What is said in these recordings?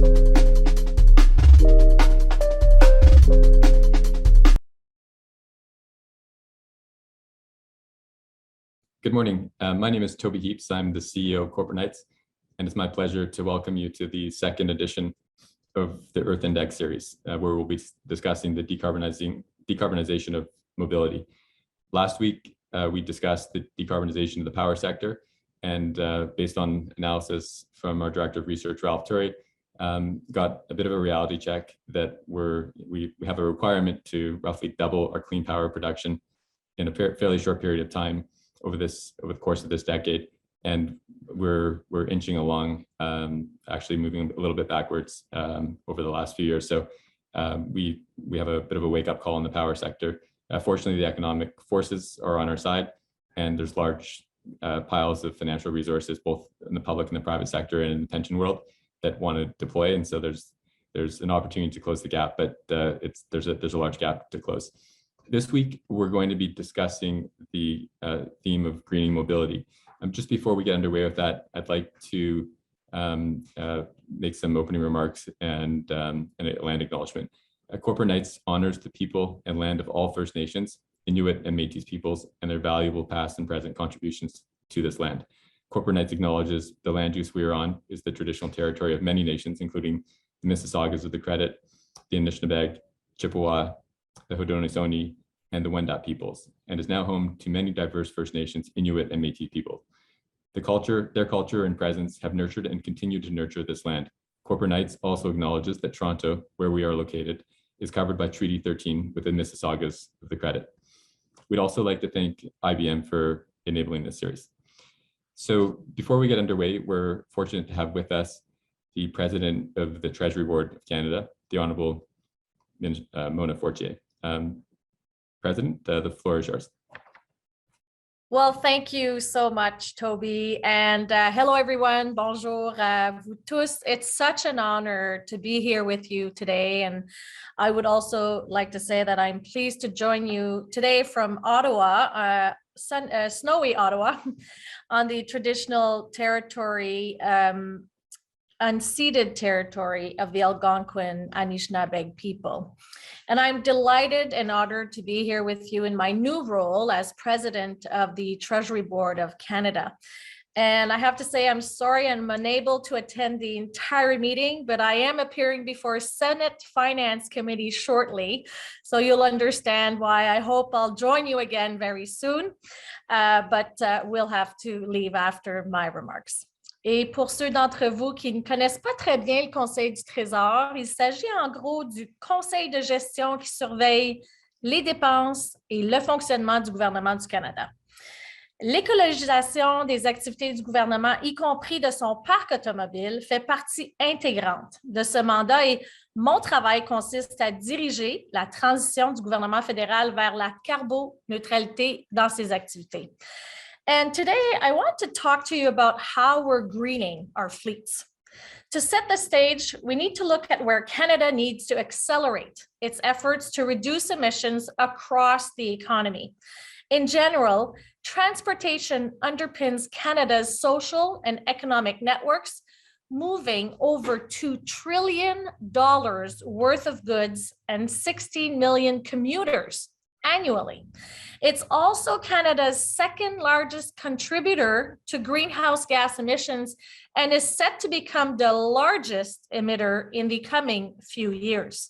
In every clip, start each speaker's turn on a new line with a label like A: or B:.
A: Good morning. My name is Toby Heaps. I'm the CEO of Corporate Knights, and it's my pleasure to welcome you to the second edition of the Earth Index series, where we'll be discussing the decarbonization of mobility. Last week, we discussed the decarbonization of the power sector, and based on analysis from our Director of Research, Ralph Turry, got a bit of a reality check that we have a requirement to roughly double our clean power production in a fairly short period of time over the course of this decade, and we're inching along, actually moving a little bit backwards over the last few years. So we have a bit of a wake-up call in the power sector. Fortunately, the economic forces are on our side, and there's large piles of financial resources, both in the public and the private sector and in the pension world, that want to deploy. And so there's an opportunity to close the gap, but there's a large gap to close. This week, we're going to be discussing the theme of greening mobility. Just before we get underway with that, I'd like to make some opening remarks and a land acknowledgement. Corporate Knights honors the people and land of all First Nations, Inuit and Métis peoples, and their valuable past and present contributions to this land. Corporate Knights acknowledges the land use we are on is the traditional territory of many nations, including the Mississaugas of the Credit, the Anishinaabe, Chippewa, the Haudenosaunee, and the Wendat peoples, and is now home to many diverse First Nations, Inuit, and Métis people. Their culture and presence have nurtured and continue to nurture this land. Corporate Knights also acknowledges that Toronto, where we are located, is covered by Treaty 13 with the Mississaugas of the Credit. We'd also like to thank IBM for enabling this series. So before we get underway, we're fortunate to have with us the President of the Treasury Board of Canada, the Honourable Mona Fortier. President, the floor is yours.
B: Well, thank you so much, Toby. And hello, everyone. Bonjour à vous tous. It's such an honor to be here with you today. And I would also like to say that I'm pleased to join you today from Ottawa, snowy Ottawa, on the traditional territory, unceded territory of the Algonquin Anishinaabe people. And I'm delighted and honored to be here with you in my new role as president of the Treasury Board of Canada. And I have to say, I'm sorry I'm unable to attend the entire meeting, but I am appearing before Senate Finance Committee shortly. So you'll understand why. I hope I'll join you again very soon, but we'll have to leave after my remarks. Et pour ceux d'entre vous qui ne connaissent pas très bien le Conseil du Trésor, il s'agit en gros du conseil de gestion qui surveille les dépenses et le fonctionnement du gouvernement du Canada. L'écologisation des activités du gouvernement, y compris de son parc automobile, fait partie intégrante de ce mandat et mon travail consiste à diriger la transition du gouvernement fédéral vers la carboneutralité dans ses activités. And today, I want to talk to you about how we're greening our fleets. To set the stage, we need to look at where Canada needs to accelerate its efforts to reduce emissions across the economy. In general, transportation underpins Canada's social and economic networks, moving over $2 trillion worth of goods and 16 million commuters annually. It's also Canada's second largest contributor to greenhouse gas emissions and is set to become the largest emitter in the coming few years.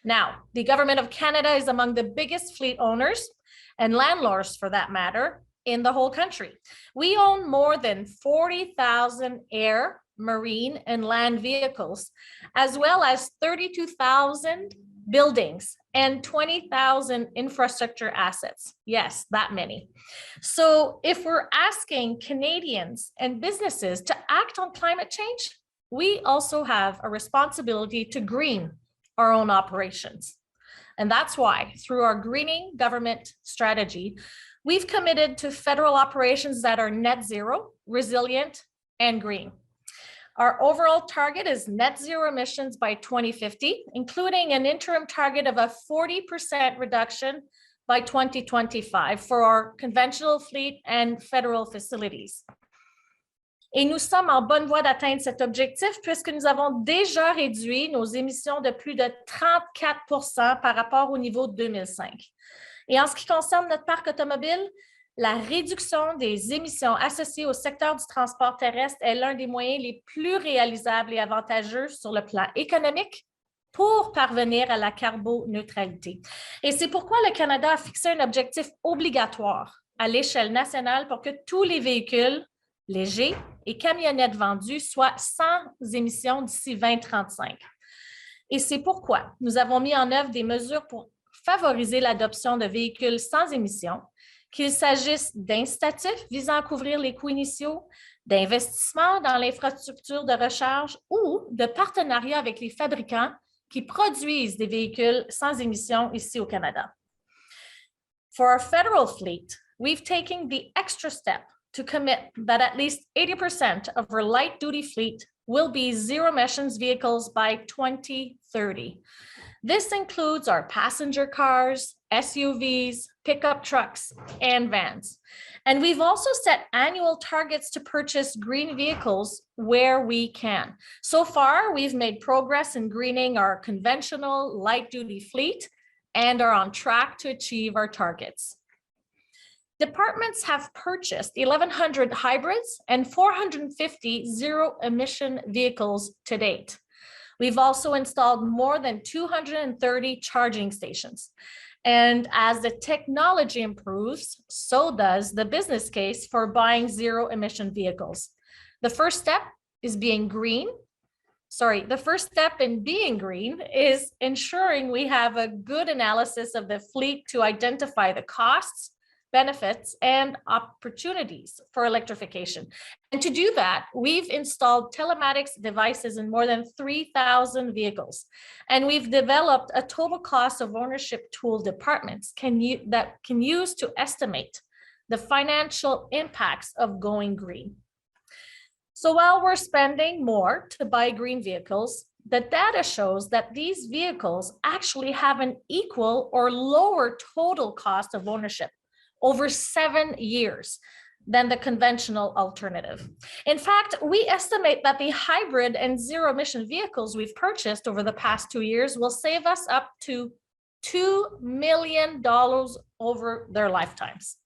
B: Now, the Government of Canada is among the biggest fleet owners and landlords, for that matter, in the whole country. We own more than 40,000 air, marine, and land vehicles, as well as 32,000 buildings and 20,000 infrastructure assets. Yes, that many. So if we're asking Canadians and businesses to act on climate change, we also have a responsibility to green our own operations. And that's why, through our greening government strategy, we've committed to federal operations that are net zero, resilient, and green. Our overall target is net zero emissions by 2050, including an interim target of a 40% reduction by 2025 for our conventional fleet and federal facilities. Et nous sommes en bonne voie d'atteindre cet objectif puisque nous avons déjà réduit nos émissions de plus de 34 par rapport au niveau de 2005. Et en ce qui concerne notre parc automobile, la réduction des émissions associées au secteur du transport terrestre est l'un des moyens les plus réalisables et avantageux sur le plan économique pour parvenir à la carboneutralité. Et c'est pourquoi le Canada a fixé un objectif obligatoire à l'échelle nationale pour que tous les véhicules légers et camionnettes vendues soient sans émissions d'ici 2035. Et c'est pourquoi nous avons mis en œuvre des mesures pour favoriser l'adoption de véhicules sans émissions, qu'il s'agisse d'incitatifs visant à couvrir les coûts initiaux, d'investissements dans l'infrastructure de recharge ou de partenariats avec les fabricants qui produisent des véhicules sans émissions ici au Canada. For our federal fleet, we've taken the extra step to commit that at least 80% of our light-duty fleet will be zero-emissions vehicles by 2030. This includes our passenger cars, SUVs, pickup trucks, and vans. And we've also set annual targets to purchase green vehicles where we can. So far, we've made progress in greening our conventional light-duty fleet and are on track to achieve our targets. Departments have purchased 1,100 hybrids and 450 zero-emission vehicles to date. We've also installed more than 230 charging stations. And as the technology improves, so does the business case for buying zero-emission vehicles. The first step in being green is ensuring we have a good analysis of the fleet to identify the costs, benefits, and opportunities for electrification. And to do that, we've installed telematics devices in more than 3,000 vehicles. And we've developed a total cost of ownership tool departments that can use to estimate the financial impacts of going green. So while we're spending more to buy green vehicles, the data shows that these vehicles actually have an equal or lower total cost of ownership over 7 years than the conventional alternative. In fact, we estimate that the hybrid and zero-emission vehicles we've purchased over the past 2 years will save us up to $2 million over their lifetimes.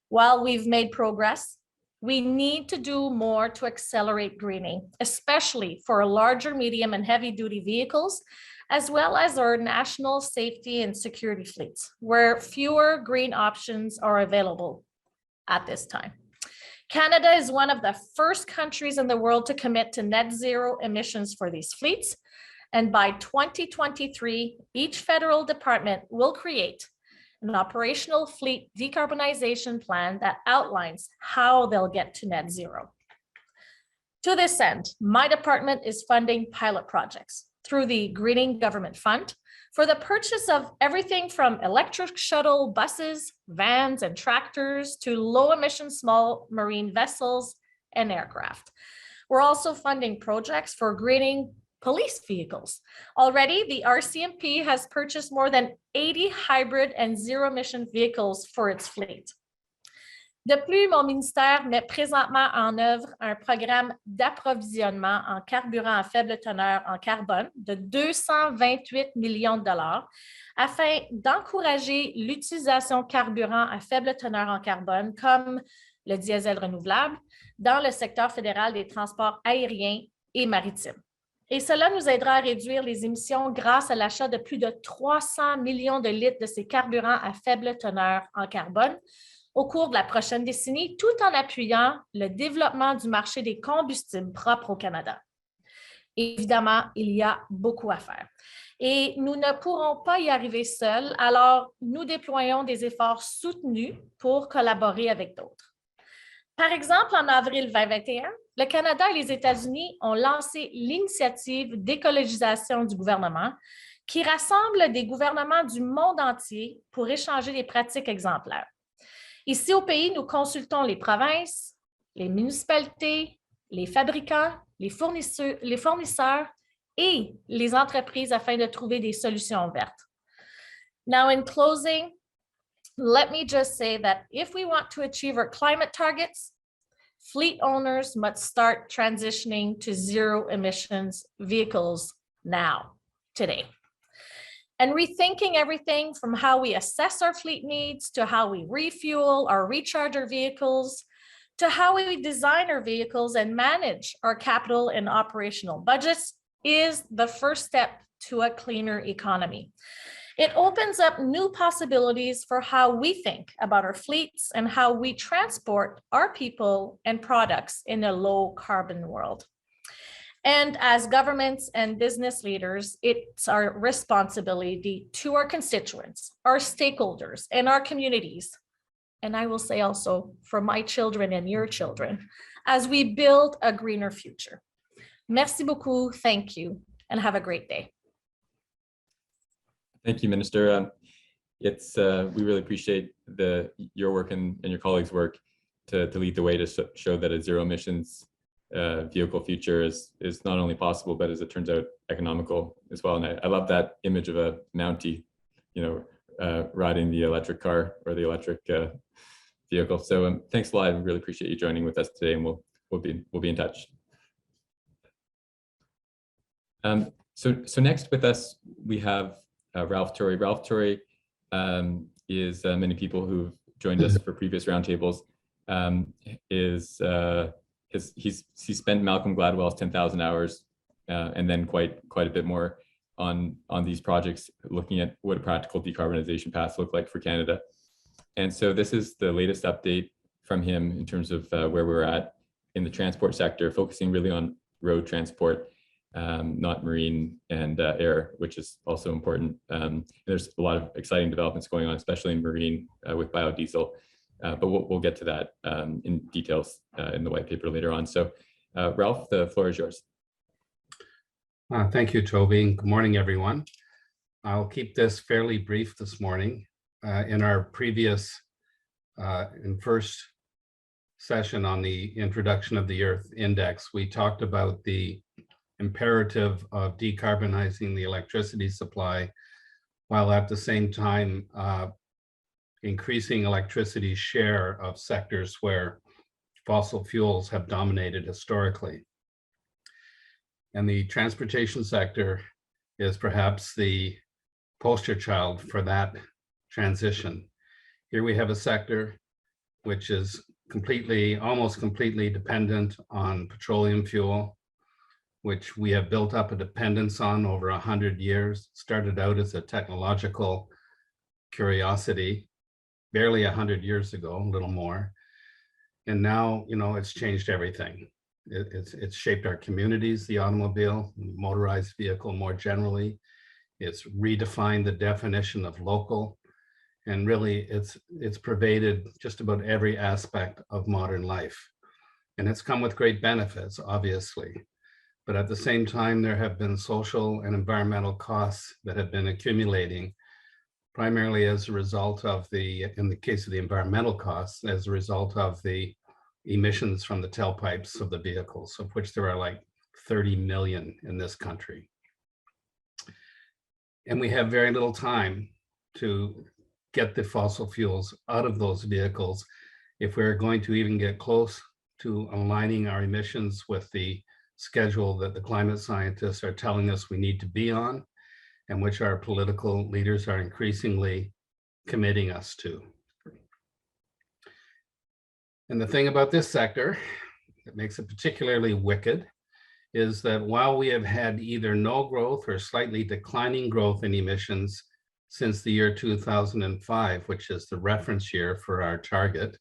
B: While we've made progress, we need to do more to accelerate greening, especially for larger, medium, and heavy-duty vehicles, as well as our national safety and security fleets, where fewer green options are available at this time. Canada is one of the first countries in the world to commit to net zero emissions for these fleets. And by 2023, each federal department will create an operational fleet decarbonization plan that outlines how they'll get to net zero. To this end, my department is funding pilot projects through the Greening Government Fund for the purchase of everything from electric shuttle buses, vans, and tractors to low-emission small marine vessels and aircraft. We're also funding projects for greening police vehicles. Already, the RCMP has purchased more than 80 hybrid and zero-emission vehicles for its fleet. De plus, mon ministère met présentement en œuvre un programme d'approvisionnement en carburant à faible teneur en carbone de 228 millions de dollars afin d'encourager l'utilisation de carburant à faible teneur en carbone comme le diesel renouvelable dans le secteur fédéral des transports aériens et maritimes. Et cela nous aidera à réduire les émissions grâce à l'achat de plus de 300 millions de litres de ces carburants à faible teneur en carbone au cours de la prochaine décennie, tout en appuyant le développement du marché des combustibles propres au Canada. Évidemment, il y a beaucoup à faire. Et nous ne pourrons pas y arriver seuls, alors nous déployons des efforts soutenus pour collaborer avec d'autres. Par exemple, en avril 2021, le Canada et les États-Unis ont lancé l'initiative d'écologisation du gouvernement qui rassemble des gouvernements du monde entier pour échanger des pratiques exemplaires. Ici au pays, nous consultons les provinces, les municipalités, les fabricants, les fournisseurs et les entreprises afin de trouver des solutions vertes. Now, in closing, let me just say that if we want to achieve our climate targets, fleet owners must start transitioning to zero emissions vehicles now, today. And rethinking everything from how we assess our fleet needs to how we refuel or recharge our vehicles, to how we design our vehicles and manage our capital and operational budgets is the first step to a cleaner economy. It opens up new possibilities for how we think about our fleets and how we transport our people and products in a low carbon world. And as governments and business leaders, it's our responsibility to our constituents, our stakeholders, and our communities. And I will say also for my children and your children, as we build a greener future. Merci beaucoup, thank you, and have a great day.
A: Thank you, Minister. We really appreciate your work and your colleagues' work to lead the way to show that a zero emissions vehicle future is not only possible, but as it turns out, economical as well. And I love that image of a Mountie, riding the electric car or the electric vehicle. So thanks a lot. I really appreciate you joining with us today, and we'll be in touch. So next with us we have Ralph Torrey. Ralph Torrey is many people who've joined us for previous roundtables. He's spent Malcolm Gladwell's 10,000 hours and then quite a bit more on these projects, looking at what a practical decarbonization paths look like for Canada. And so this is the latest update from him in terms of where we're at in the transport sector, focusing really on road transport, not marine and air, which is also important. There's a lot of exciting developments going on, especially in marine with biodiesel. But we'll get to that in details in the white paper later on. So Ralph, the floor is yours.
C: Thank you, Toby. Good morning, everyone. I'll keep this fairly brief this morning. In our previous first session on the introduction of the Earth Index, we talked about the imperative of decarbonizing the electricity supply, while at the same time increasing electricity's share of sectors where fossil fuels have dominated historically. And the transportation sector is perhaps the poster child for that transition. Here we have a sector which is almost completely dependent on petroleum fuel, which we have built up a dependence on over 100 years. Started out as a technological curiosity, barely 100 years ago, a little more. And now, it's changed everything. It's shaped our communities, the automobile, motorized vehicle more generally. It's redefined the definition of local. And really, it's pervaded just about every aspect of modern life. And it's come with great benefits, obviously. But at the same time, there have been social and environmental costs that have been accumulating, primarily as a result of in the case of the environmental costs, as a result of the emissions from the tailpipes of the vehicles, of which there are like 30 million in this country. And we have very little time to get the fossil fuels out of those vehicles if we're going to even get close to aligning our emissions with the schedule that the climate scientists are telling us we need to be on, and which our political leaders are increasingly committing us to. And the thing about this sector that makes it particularly wicked is that while we have had either no growth or slightly declining growth in emissions since the year 2005, which is the reference year for our target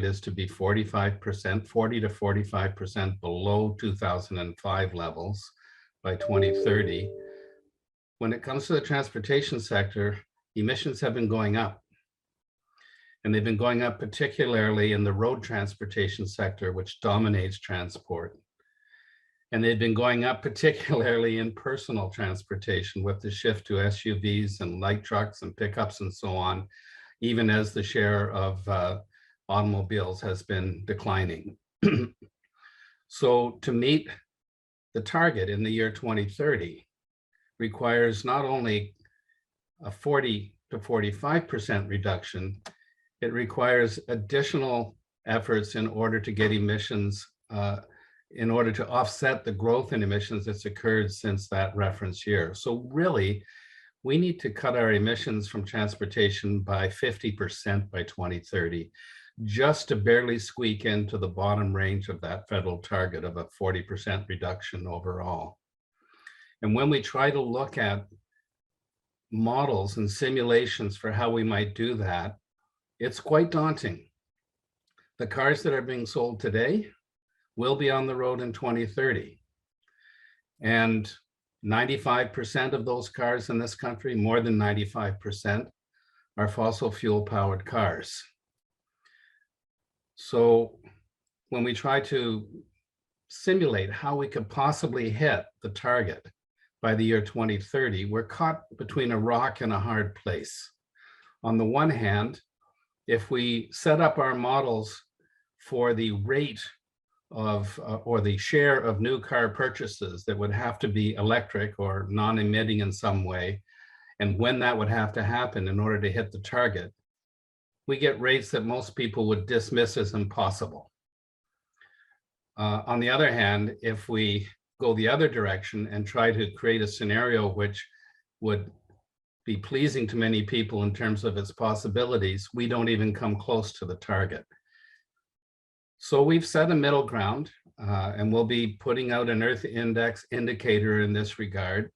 C: is to be 45%, 40 to 45% below 2005 levels by 2030. When it comes to the transportation sector, emissions have been going up. And they've been going up particularly in the road transportation sector, which dominates transport. And they've been going up particularly in personal transportation with the shift to SUVs and light trucks and pickups and so on, even as the share of automobiles has been declining. So to meet the target in the year 2030 requires not only a 40 to 45% reduction, it requires additional efforts in order to get emissions, in order to offset the growth in emissions that's occurred since that reference year. So really, we need to cut our emissions from transportation by 50% by 2030, just to barely squeak into the bottom range of that federal target of a 40% reduction overall. And when we try to look at models and simulations for how we might do that, it's quite daunting. The cars that are being sold today will be on the road in 2030. And 95% of those cars in this country, more than 95%, are fossil fuel powered cars. So when we try to simulate how we could possibly hit the target by the year 2030, we're caught between a rock and a hard place. On the one hand, if we set up our models for the rate of, or the share of new car purchases that would have to be electric or non-emitting in some way, and when that would have to happen in order to hit the target, we get rates that most people would dismiss as impossible. On the other hand, if we go the other direction and try to create a scenario which would be pleasing to many people in terms of its possibilities, we don't even come close to the target. So we've set a middle ground, and we'll be putting out an Earth Index indicator in this regard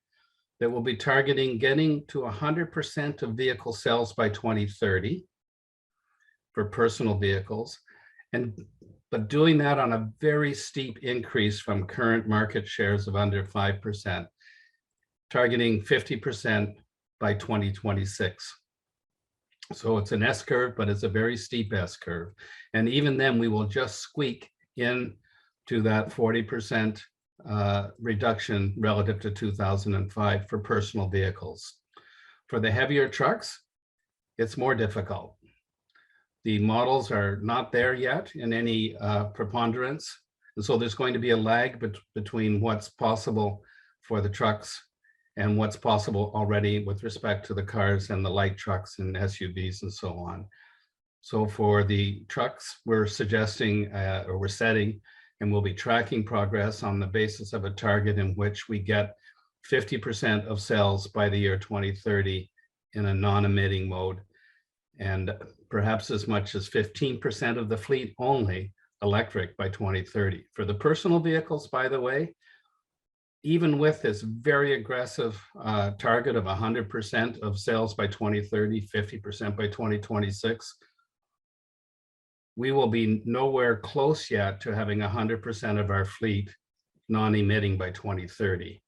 C: that will be targeting getting to 100% of vehicle sales by 2030 for personal vehicles, but doing that on a very steep increase from current market shares of under 5%, targeting 50% by 2026. So it's an S curve, but it's a very steep S curve. And even then we will just squeak in to that 40% reduction relative to 2005 for personal vehicles. For the heavier trucks, it's more difficult. The models are not there yet in any preponderance. And so there's going to be a lag between what's possible for the trucks and what's possible already with respect to the cars and the light trucks and SUVs and so on. So for the trucks, we're suggesting, or we're setting, and we'll be tracking progress on the basis of a target in which we get 50% of sales by the year 2030 in a non-emitting mode, and perhaps as much as 15% of the fleet only electric by 2030. For the personal vehicles, by the way, even with this very aggressive target of 100% of sales by 2030, 50% by 2026, we will be nowhere close yet to having 100% of our fleet non-emitting by 2030.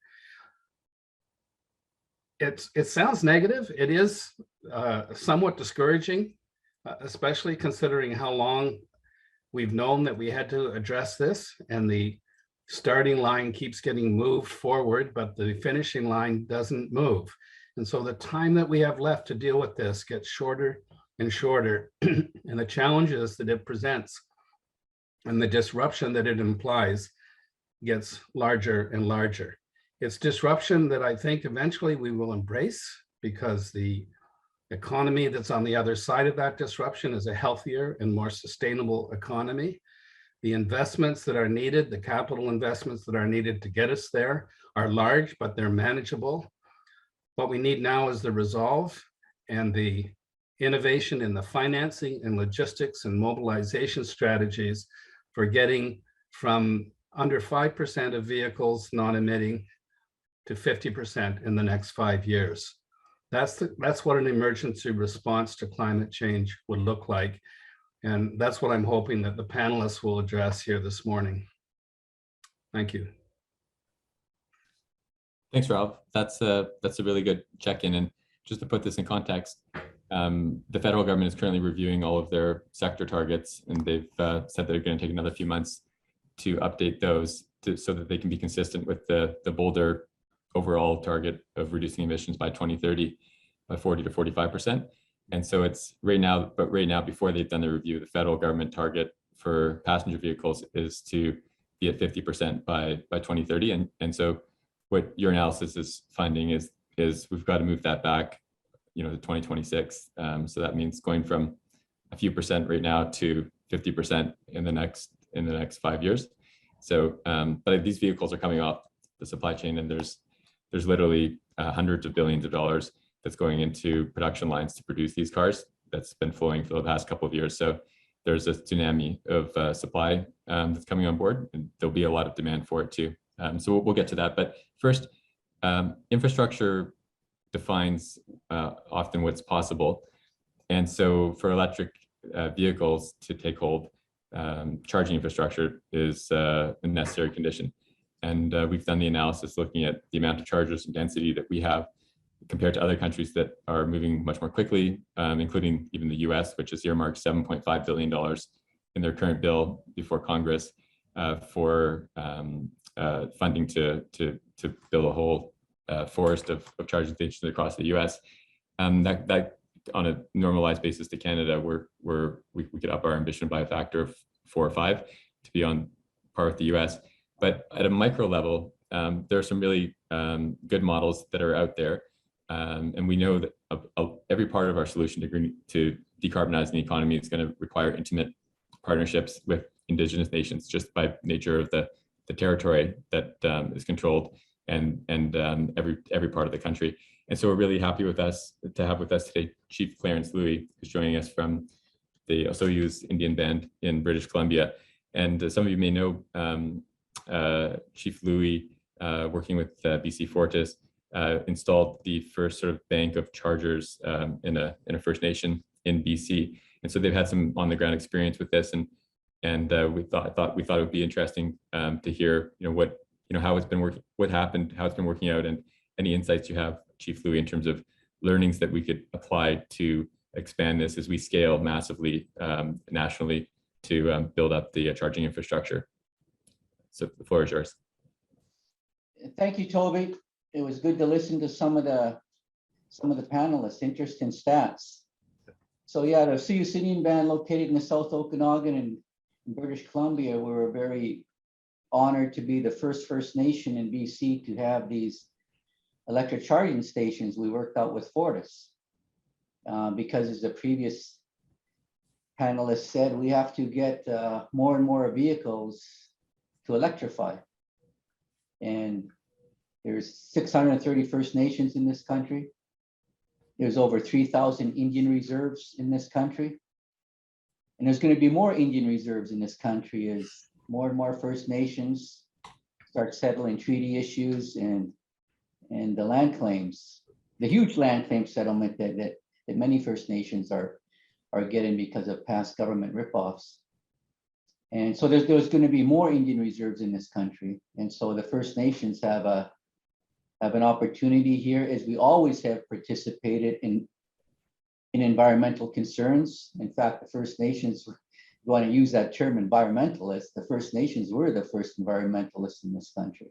C: It sounds negative. It is somewhat discouraging, especially considering how long we've known that we had to address this, and the starting line keeps getting moved forward, but the finishing line doesn't move. And so the time that we have left to deal with this gets shorter and shorter, and the challenges that it presents and the disruption that it implies gets larger and larger. It's disruption that I think eventually we will embrace, because the economy that's on the other side of that disruption is a healthier and more sustainable economy. The investments that are needed, the capital investments that are needed to get us there are large, but they're manageable. What we need now is the resolve and the innovation in the financing and logistics and mobilization strategies for getting from under 5% of vehicles non-emitting to 50% in the next 5 years. That's what an emergency response to climate change would look like. And that's what I'm hoping that the panelists will address here this morning. Thank you.
A: Thanks, Rob. That's a really good check-in. And just to put this in context, the federal government is currently reviewing all of their sector targets, and they've said they're going to take another few months to update those so that they can be consistent with the bolder overall target of reducing emissions by 2030 by 40 to 45%. And so it's right now, before they've done the review, the federal government target for passenger vehicles is to be at 50% by 2030. And so what your analysis is finding is we've got to move that back, to 2026. So that means going from a few percent right now to 50% in the next 5 years. So, but these vehicles are coming off the supply chain, and there's literally hundreds of billions of dollars that's going into production lines to produce these cars that's been flowing for the past couple of years. So there's a tsunami of supply that's coming on board, and there'll be a lot of demand for it too. So we'll get to that. But first, infrastructure defines often what's possible. And so for electric vehicles to take hold, charging infrastructure is a necessary condition. And we've done the analysis looking at the amount of chargers and density that we have compared to other countries that are moving much more quickly, including even the US, which has earmarked $7.5 billion in their current bill before Congress for funding to build a whole forest of charging stations across the US. That on a normalized basis to Canada, we could up our ambition by a factor of 4 or 5 to be on par with the US. But at a micro level, there are some really good models that are out there. And we know that every part of our solution to decarbonizing the economy is going to require intimate partnerships with Indigenous nations, just by nature of the territory that is controlled and every part of the country. And so we're really happy to have with us today Chief Clarence Louie, who's joining us from the Osoyoos Indian Band in British Columbia. And some of you may know Chief Louie, working with BC Fortis, installed the first sort of bank of chargers in a First Nation in BC, and so they've had some on the ground experience with this, and we thought it would be interesting to hear how it's been working, what happened, how it's been working out, and any insights you have, Chief Louie, in terms of learnings that we could apply to expand this as we scale massively nationally to build up the charging infrastructure. So the floor is yours.
D: Thank you, Toby. It was good to listen to some of the panelists' interesting stats. So yeah, the Osoyoos Indian Band, located in the South Okanagan in British Columbia, we were very honored to be the first First Nation in BC to have these electric charging stations. We worked out with Fortis because, as the previous panelist said, we have to get more and more vehicles to electrify. And there's 630 First Nations in this country. There's over 3,000 Indian reserves in this country. And there's going to be more Indian reserves in this country as more and more First Nations start settling treaty issues and the land claims, the huge land claim settlement that many First Nations are getting because of past government ripoffs. And so there's going to be more Indian reserves in this country. And so the First Nations have an opportunity here, as we always have participated in environmental concerns. In fact, the First Nations, if you want to use that term, environmentalists, the First Nations were the first environmentalists in this country.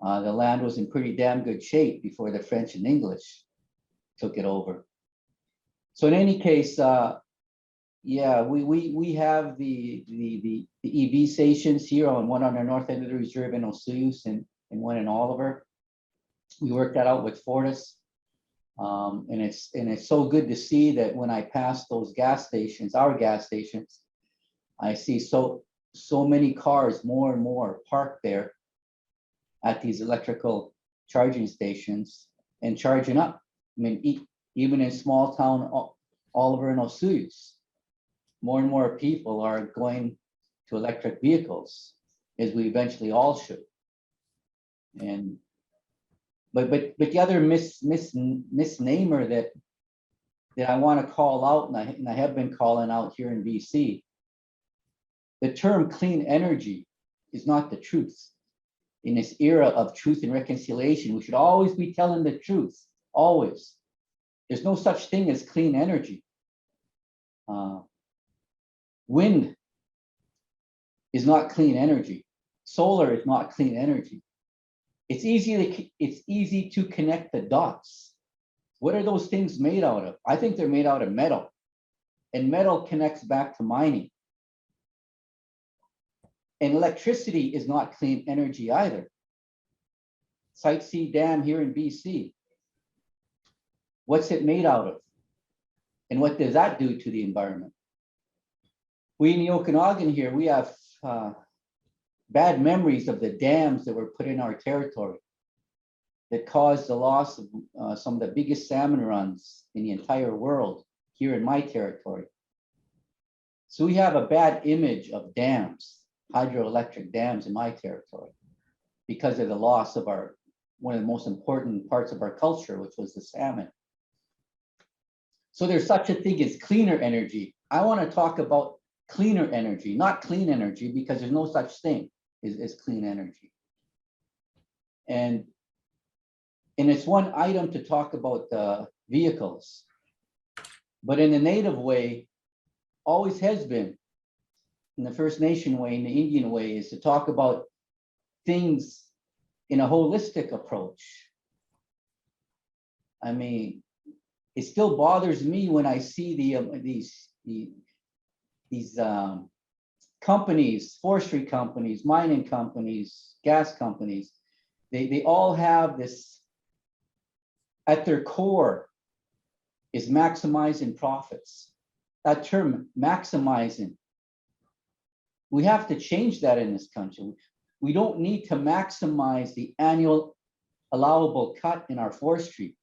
D: The land was in pretty damn good shape before the French and English took it over. So in any case, yeah, we have the EV stations here, one on the north end of the reserve in Osoyoos and one in Oliver. We worked that out with Fortis, and it's so good to see that when I pass those gas stations, our gas stations, I see so many cars, more and more, parked there at these electrical charging stations and charging up. I mean, even in small town Oliver and Osoyoos, more and more people are going to electric vehicles, as we eventually all should. And but the other misnomer that I want to call out, and I have been calling out here in BC, the term clean energy is not the truth. In this era of truth and reconciliation, we should always be telling the truth, always. There's no such thing as clean energy. Wind is not clean energy. Solar is not clean energy. It's easy to connect the dots. What are those things made out of? I think they're made out of metal, and metal connects back to mining. And electricity is not clean energy either. Site C Dam here in BC. What's it made out of? And what does that do to the environment? We in the Okanagan here, we have bad memories of the dams that were put in our territory that caused the loss of some of the biggest salmon runs in the entire world here in my territory. So we have a bad image of dams, hydroelectric dams in my territory, because of the loss of one of the most important parts of our culture, which was the salmon. So there's such a thing as cleaner energy. I want to talk about cleaner energy, not clean energy, because there's no such thing as clean energy. And it's one item to talk about the vehicles, but in the native way, always has been, in the First Nation way, in the Indian way, is to talk about things in a holistic approach. I mean, it still bothers me when I see these companies, forestry companies, mining companies, gas companies, they all have this, at their core is maximizing profits. That term, maximizing, we have to change that in this country. We don't need to maximize the annual allowable cut in our forestry.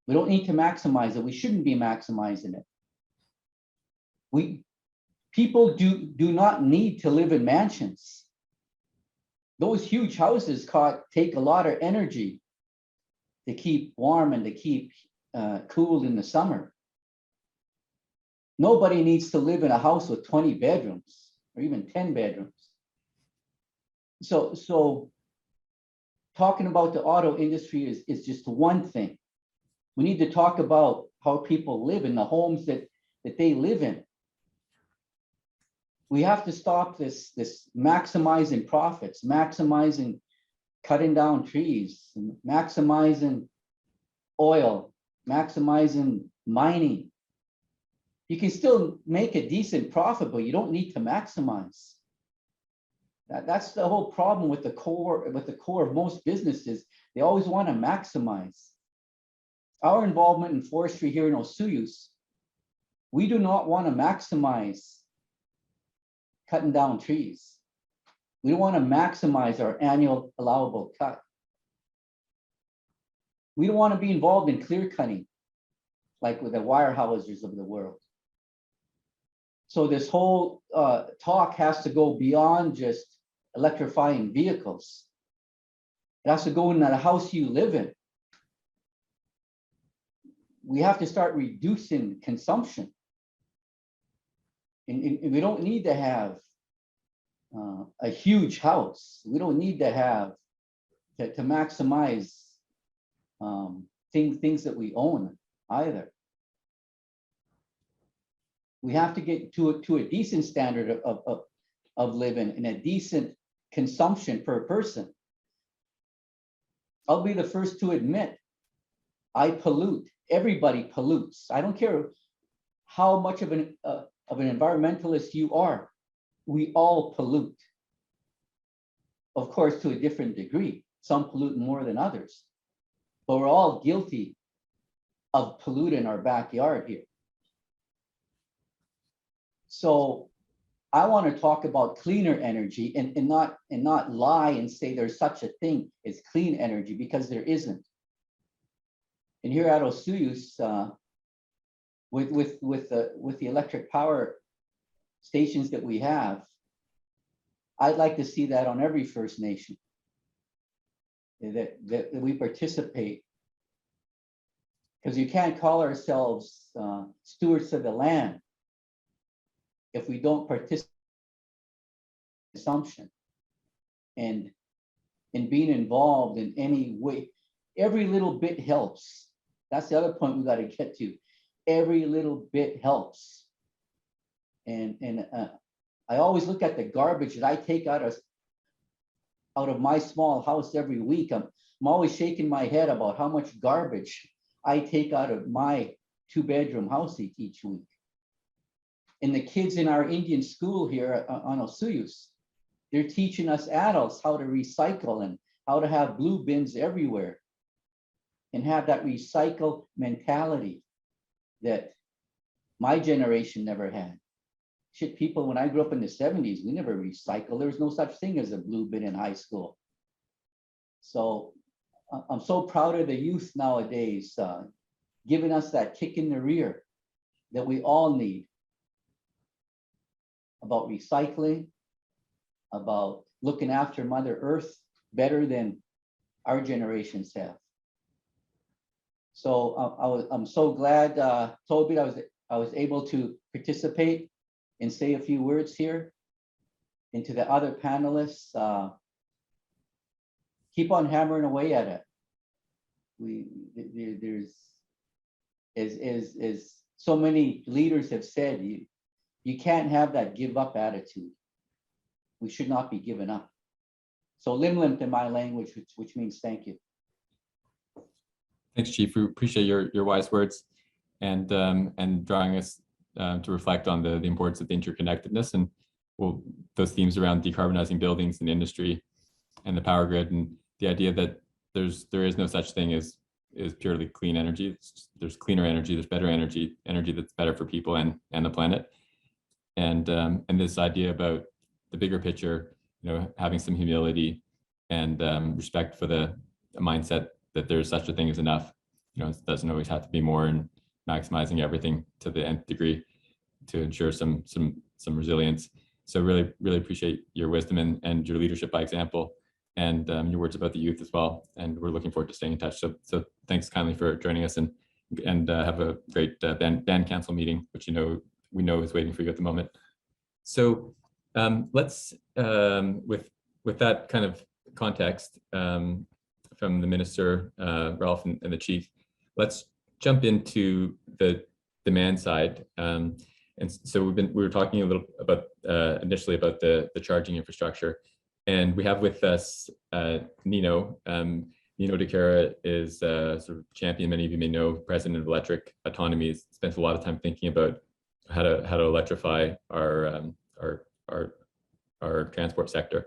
D: We don't need to maximize it. We shouldn't be maximizing it. People do not need to live in mansions. Those huge houses take a lot of energy to keep warm and to keep cool in the summer. Nobody needs to live in a house with 20 bedrooms or even 10 bedrooms. So talking about the auto industry is just one thing. We need to talk about how people live in the homes that they live in. We have to stop this maximizing profits, maximizing cutting down trees, maximizing oil, maximizing mining. You can still make a decent profit, but you don't need to maximize. That's the whole problem with the core of most businesses. They always want to maximize. Our involvement in forestry here in Osoyoos, we do not want to maximize cutting down trees. We don't want to maximize our annual allowable cut. We don't want to be involved in clear cutting, like with the wire houses of the world. So this whole talk has to go beyond just electrifying vehicles. It has to go in the house you live in. We have to start reducing consumption. And we don't need to have a huge house. We don't need to have to maximize things that we own either. We have to get to a decent standard of living and a decent consumption per person. I'll be the first to admit I pollute. Everybody pollutes. I don't care how much of an environmentalist you are. We all pollute. Of course, to a different degree. Some pollute more than others. But we're all guilty of polluting our backyard here. So I want to talk about cleaner energy and not lie and say there's such a thing as clean energy, because there isn't. And here at Osoyoos, with the electric power stations that we have, I'd like to see that on every First Nation, that we participate, because you can't call ourselves stewards of the land if we don't participate in consumption and in being involved in any way. Every little bit helps. That's the other point we got to get to. Every little bit helps. And I always look at the garbage that I take out of my small house every week. I'm always shaking my head about how much garbage I take out of my 2-bedroom house each week. And the kids in our Indian school here on Osoyoos, they're teaching us adults how to recycle and how to have blue bins everywhere and have that recycle mentality that my generation never had. shit, people, when I grew up in the 70s, we never recycled. There was no such thing as a blue bin in high school. So I'm so proud of the youth nowadays, giving us that kick in the rear that we all need about recycling, about looking after Mother Earth better than our generations have. So I'm so glad, Toby, I was able to participate and say a few words here. And to the other panelists, keep on hammering away at it. There's, as so many leaders have said, you can't have that give up attitude. We should not be giving up. So limlimt in my language, which means thank you.
A: Thanks, Chief. We appreciate your wise words and drawing us to reflect on the importance of the interconnectedness and those themes around decarbonizing buildings and industry and the power grid, and the idea that there is no such thing as purely clean energy. There's cleaner energy, there's better energy that's better for people and the planet. And this idea about the bigger picture, having some humility and respect for the mindset that there's such a thing as enough. It doesn't always have to be more, and maximizing everything to the nth degree to ensure some resilience. So really appreciate your wisdom and your leadership by example, and your words about the youth as well. And we're looking forward to staying in touch. So thanks kindly for joining us, and have a great band council meeting, which we know is waiting for you at the moment. So let's with that kind of context from the minister, Ralph, and the chief, let's jump into the demand side. And so we were talking a little about initially about the charging infrastructure, and we have with us Nino. Nino De Cara is sort of champion, many of you may know, president of Electric Autonomy. He's spent a lot of time thinking about how to electrify our transport sector,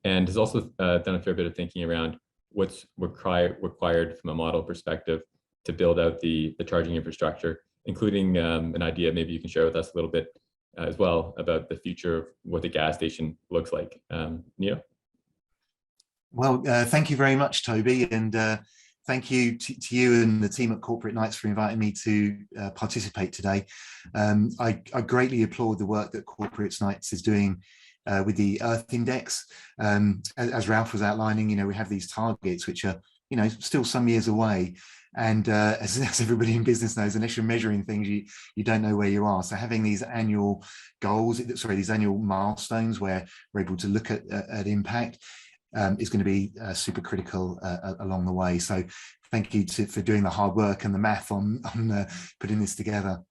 A: and has also done a fair bit of thinking around what's required from a model perspective to build out the charging infrastructure, including an idea maybe you can share with us a little bit as well about the future of what the gas station looks like. Nino?
E: Well, thank you very much, Toby, and thank you to you and the team at Corporate Knights for inviting me to participate today. I greatly applaud the work that Corporate Knights is doing with the Earth Index. As Ralph was outlining, we have these targets which are, still some years away. And as everybody in business knows, unless you're measuring things, you don't know where you are. So having these annual goals, these annual milestones where we're able to look at impact is going to be super critical along the way. So thank you for doing the hard work and the math on putting this together.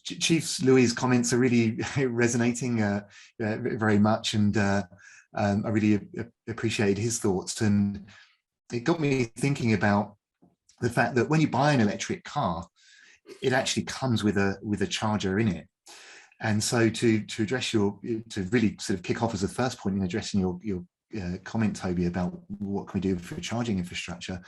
E: Chief Louis' comments are really resonating very much, and I really appreciated his thoughts. And it got me thinking about the fact that when you buy an electric car, it actually comes with a charger in it. And so to really sort of kick off as a first point in addressing your comment, Toby, about what can we do for charging infrastructure,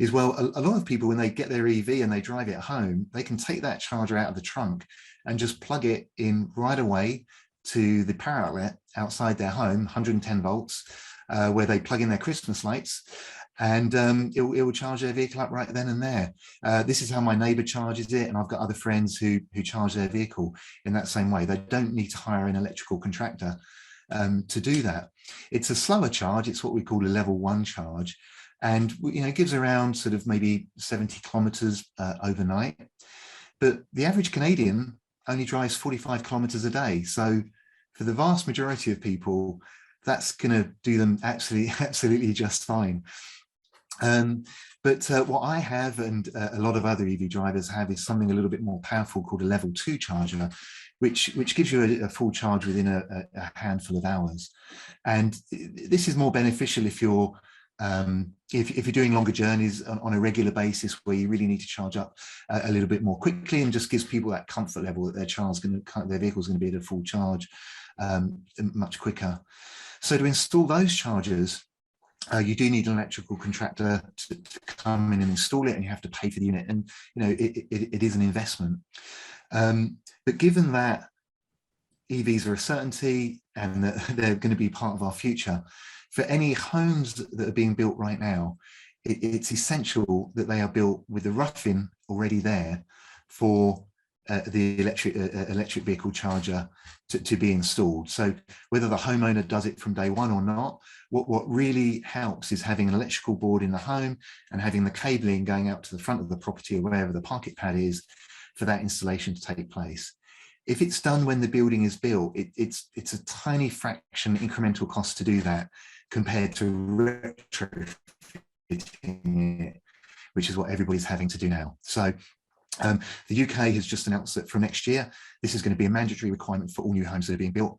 E: is, well, a lot of people, when they get their EV and they drive it home, they can take that charger out of the trunk and just plug it in right away to the power outlet outside their home, 110 volts, where they plug in their Christmas lights, and it will charge their vehicle up right then and there. This is how my neighbour charges it, and I've got other friends who charge their vehicle in that same way. They don't need to hire an electrical contractor to do that. It's a slower charge. It's what we call a level 1 charge, and it gives around sort of maybe 70 kilometres overnight. But the average Canadian only drives 45 kilometres a day. So for the vast majority of people, that's going to do them absolutely just fine. But what I have, and a lot of other EV drivers have, is something a little bit more powerful called a level 2 charger, which gives you a full charge within a handful of hours. And this is more beneficial if you're doing longer journeys on a regular basis, where you really need to charge up a little bit more quickly, and just gives people that comfort level that their vehicle is going to be at a full charge much quicker. So to install those chargers, you do need an electrical contractor to come in and install it, and you have to pay for the unit, and it is an investment. But given that EVs are a certainty and that they're going to be part of our future, for any homes that are being built right now, it's essential that they are built with the roughing already there for the electric vehicle charger to be installed. So whether the homeowner does it from day one or not, what really helps is having an electrical board in the home and having the cabling going out to the front of the property or wherever the parking pad is for that installation to take place. If it's done when the building is built, it's a tiny fraction incremental cost to do that compared to retrofitting it, which is what everybody's having to do now. So the UK has just announced that from next year, this is going to be a mandatory requirement for all new homes that are being built.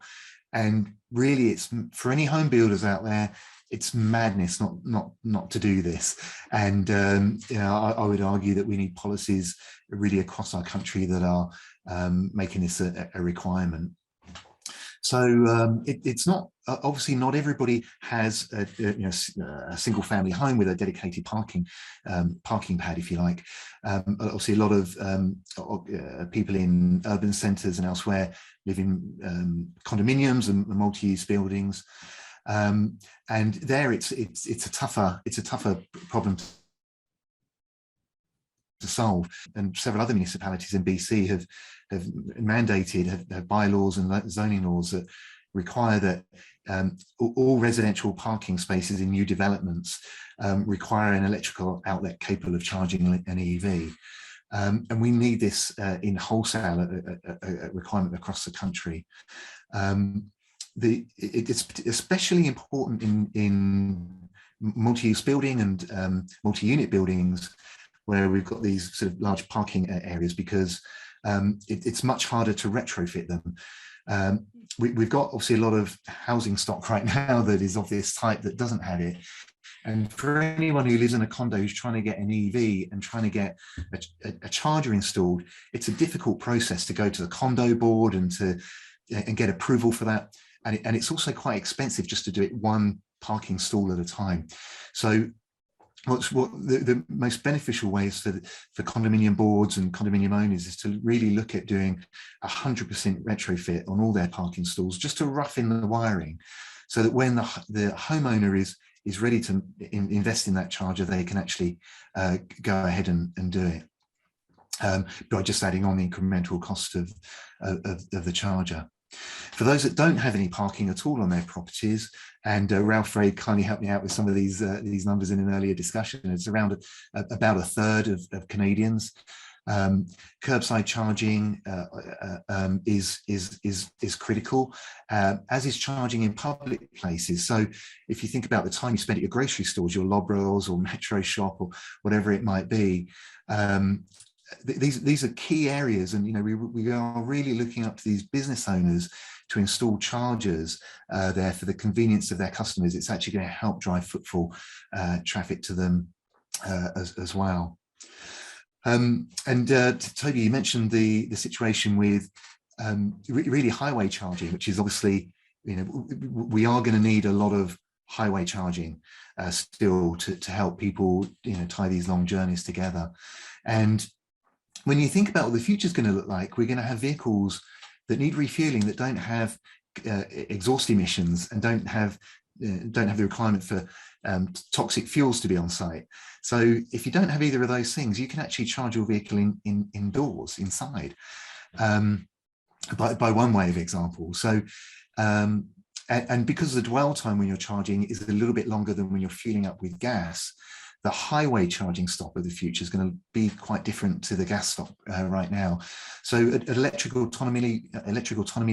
E: And really, it's for any home builders out there, it's madness not to do this. And you know, I would argue that we need policies really across our country that are making this a requirement. So it's not, obviously not everybody has a single family home with a dedicated parking pad, if you like. Obviously a lot of people in urban centres and elsewhere live in condominiums and multi-use buildings. And there it's a tougher problem to solve. And several other municipalities in BC have mandated, have bylaws and zoning laws that require that all residential parking spaces in new developments require an electrical outlet capable of charging an EV. And we need this in wholesale requirement across the country. It's especially important in multi-use building and multi-unit buildings where we've got these sort of large parking areas, because it's much harder to retrofit them. We've got obviously a lot of housing stock right now that is of this type that doesn't have it. And for anyone who lives in a condo who's trying to get an EV and trying to get a charger installed, it's a difficult process to go to the condo board and get approval for that. And it's also quite expensive just to do it one parking stall at a time. So what the most beneficial ways for condominium boards and condominium owners is to really look at doing 100% retrofit on all their parking stalls, just to rough in the wiring, so that when the homeowner is ready to invest in that charger, they can actually go ahead and do it by just adding on the incremental cost of the charger. For those that don't have any parking at all on their properties, and Ralph Ray kindly helped me out with some of these numbers in an earlier discussion, it's around about a third of Canadians. Curbside charging is critical, as is charging in public places. So if you think about the time you spend at your grocery stores, your Loblaws or Metro Shop or whatever it might be, these are key areas, and we are really looking up to these business owners to install chargers there for the convenience of their customers. It's actually going to help drive footfall traffic to them as well. Toby, you mentioned the situation with really highway charging, which is obviously, we are going to need a lot of highway charging still to help people tie these long journeys together. And when you think about what the future is going to look like, we're going to have vehicles that need refueling that don't have exhaust emissions and don't have the requirement for toxic fuels to be on site. So if you don't have either of those things, you can actually charge your vehicle indoors, inside, by one way of example. So and because the dwell time when you're charging is a little bit longer than when you're fueling up with gas, the highway charging stop of the future is going to be quite different to the gas stop right now. So at Electrical Autonomy,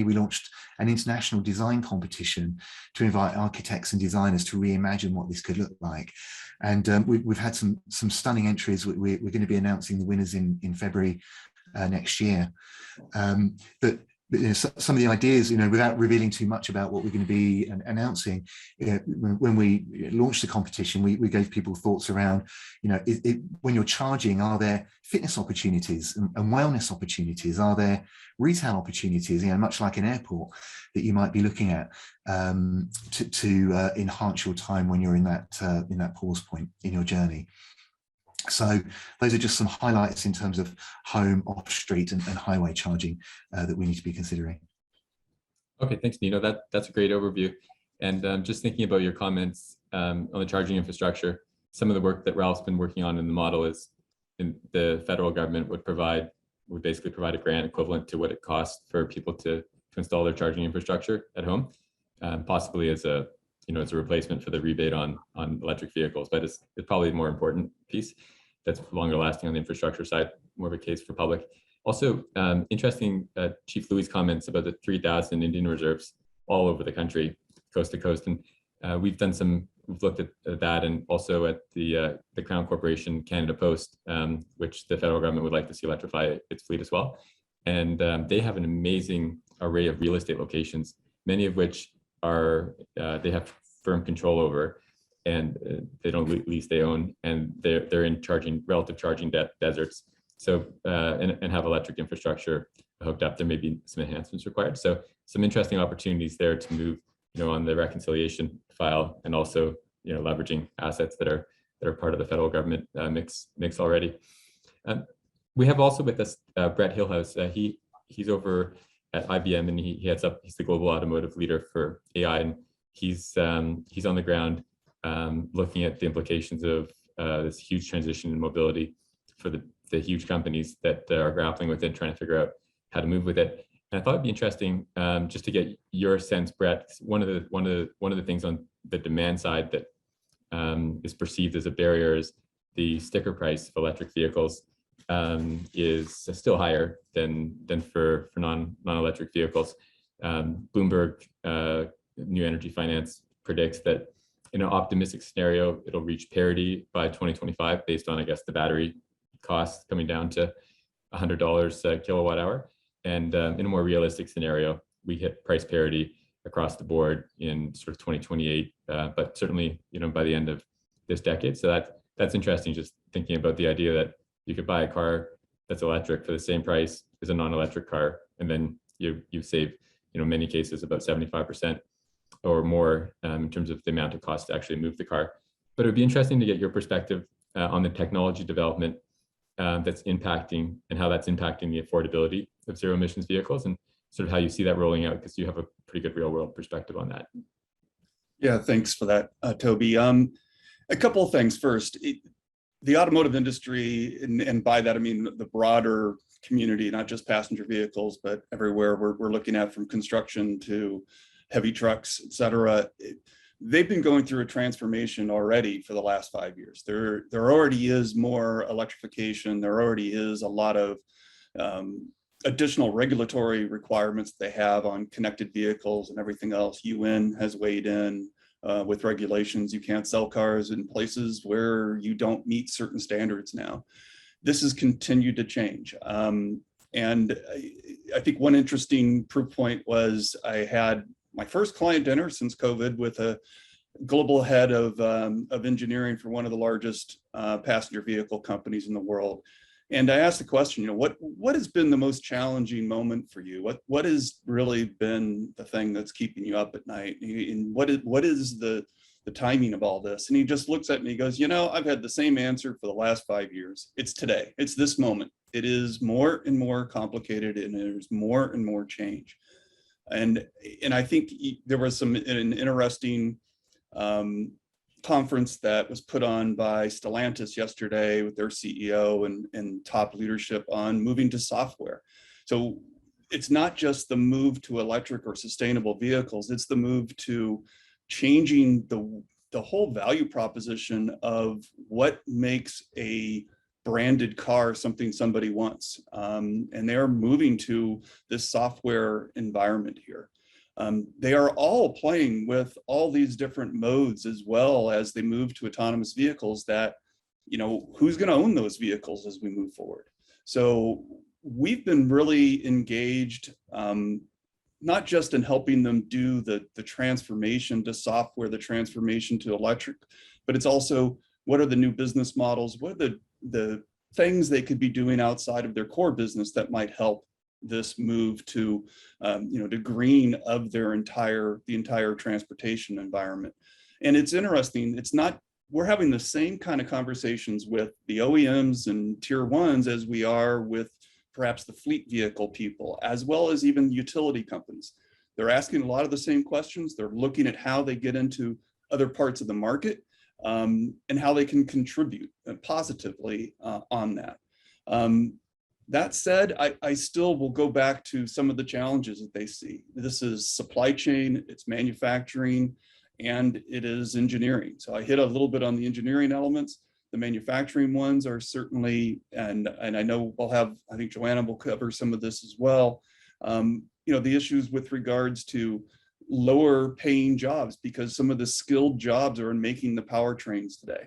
E: we launched an international design competition to invite architects and designers to reimagine what this could look like. And we've had some stunning entries. We're going to be announcing the winners in February next year. But some of the ideas, without revealing too much about what we're going to be announcing, when we launched the competition, we gave people thoughts around, when you're charging, are there fitness opportunities and wellness opportunities? Are there retail opportunities, much like an airport, that you might be looking at to enhance your time when you're in that pause point in your journey? So those are just some highlights in terms of home, off-street and highway charging that we need to be considering.
A: Okay, thanks, Nino. That's a great overview. And just thinking about your comments on the charging infrastructure, some of the work that Ralph's been working on in the model is the federal government would basically provide a grant equivalent to what it costs for people to install their charging infrastructure at home, possibly as a replacement for the rebate on electric vehicles. But it's probably a more important piece that's longer lasting on the infrastructure side, more of a case for public. Also, interesting Chief Louis' comments about the 3,000 Indian reserves all over the country, coast to coast. And we've looked at that, and also at the Crown Corporation Canada Post, which the federal government would like to see electrify its fleet as well. And they have an amazing array of real estate locations, many of which they have firm control over, and they don't lease, they own, and they're in relative charging deserts. So and have electric infrastructure hooked up. There may be some enhancements required. So some interesting opportunities there to move, on the reconciliation file, and also leveraging assets that are part of the federal government mix already. We have also with us Brett Hillhouse. He's over at IBM, and he's the global automotive leader for AI, and he's on the ground looking at the implications of this huge transition in mobility for the huge companies that are grappling with it, trying to figure out how to move with it. And I thought it'd be interesting just to get your sense, Brett. One of the things on the demand side that is perceived as a barrier is the sticker price of electric vehicles is still higher than for non-electric vehicles. Bloomberg New Energy Finance predicts that in an optimistic scenario, it'll reach parity by 2025 based on, I guess, the battery costs coming down to $100 a kilowatt hour. And in a more realistic scenario, we hit price parity across the board in sort of 2028, but certainly, by the end of this decade. So that's interesting, just thinking about the idea that you could buy a car that's electric for the same price as a non-electric car, and then you save, in many cases, about 75% or more in terms of the amount it costs to actually move the car. But it would be interesting to get your perspective on the technology development that's impacting, and how that's impacting the affordability of zero emissions vehicles, and sort of how you see that rolling out, because you have a pretty good real world perspective on that.
F: Yeah, thanks for that, Toby. A couple of things. First, the automotive industry, and by that I mean the broader community, not just passenger vehicles, but everywhere we're looking at, from construction to heavy trucks, et cetera. They've been going through a transformation already for the last 5 years. There already is more electrification. There already is a lot of additional regulatory requirements they have on connected vehicles and everything else. UN has weighed in with regulations. You can't sell cars in places where you don't meet certain standards now. This has continued to change. And I think one interesting proof point was I had my first client dinner since COVID with a global head of engineering for one of the largest passenger vehicle companies in the world. And I asked the question, what has been the most challenging moment for you? What has really been the thing that's keeping you up at night? And what is the timing of all this? And he just looks at me, he goes, I've had the same answer for the last 5 years. It's today, it's this moment. It is more and more complicated, and there's more and more change. And I think there was an interesting conference that was put on by Stellantis yesterday with their CEO and top leadership on moving to software. So it's not just the move to electric or sustainable vehicles, it's the move to changing the whole value proposition of what makes a branded car something somebody wants. And they're moving to this software environment here. They are all playing with all these different modes, as well as they move to autonomous vehicles that, who's going to own those vehicles as we move forward. So we've been really engaged, not just in helping them do the transformation to software, the transformation to electric, but it's also, what are the new business models? What are the things they could be doing outside of their core business that might help this move to, to green of the entire transportation environment. And it's interesting, it's not we're having the same kind of conversations with the OEMs and tier ones as we are with perhaps the fleet vehicle people, as well as even utility companies. They're asking a lot of the same questions. They're looking at how they get into other parts of the market and how they can contribute positively on that. That said, I still will go back to some of the challenges that they see. This is supply chain, it's manufacturing, and it is engineering. So I hit a little bit on the engineering elements. The manufacturing ones are certainly, and I know we'll have, I think Joanna will cover some of this as well. You know, the issues with regards to lower paying jobs, because some of the skilled jobs are in making the powertrains today.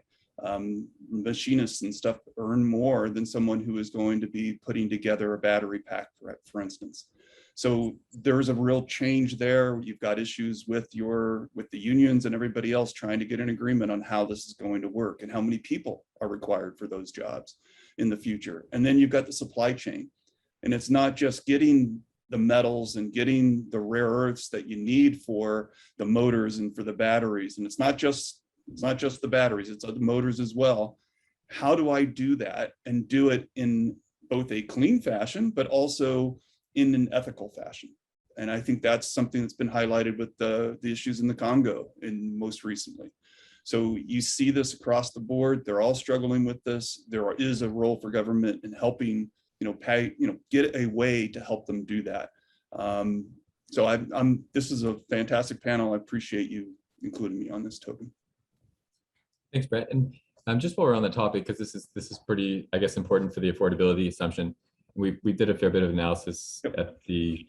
F: Machinists and stuff earn more than someone who is going to be putting together a battery pack, for instance. So there's a real change there. You've got issues with the unions and everybody else trying to get an agreement on how this is going to work and how many people are required for those jobs in the future. And then you've got the supply chain, and it's not just getting the metals and getting the rare earths that you need for the motors and for the batteries. And it's not just the batteries, it's the motors as well. How do I do that and do it in both a clean fashion, but also in an ethical fashion? And I think that's something that's been highlighted with the issues in the Congo in most recently. So you see this across the board. They're all struggling with this. There is a role for government in helping, get a way to help them do that. So this is a fantastic panel. I appreciate you including me on this, Toby.
A: Thanks, Brett. And just while we're on the topic, because this is pretty, I guess, important for the affordability assumption. We did a fair bit of analysis at the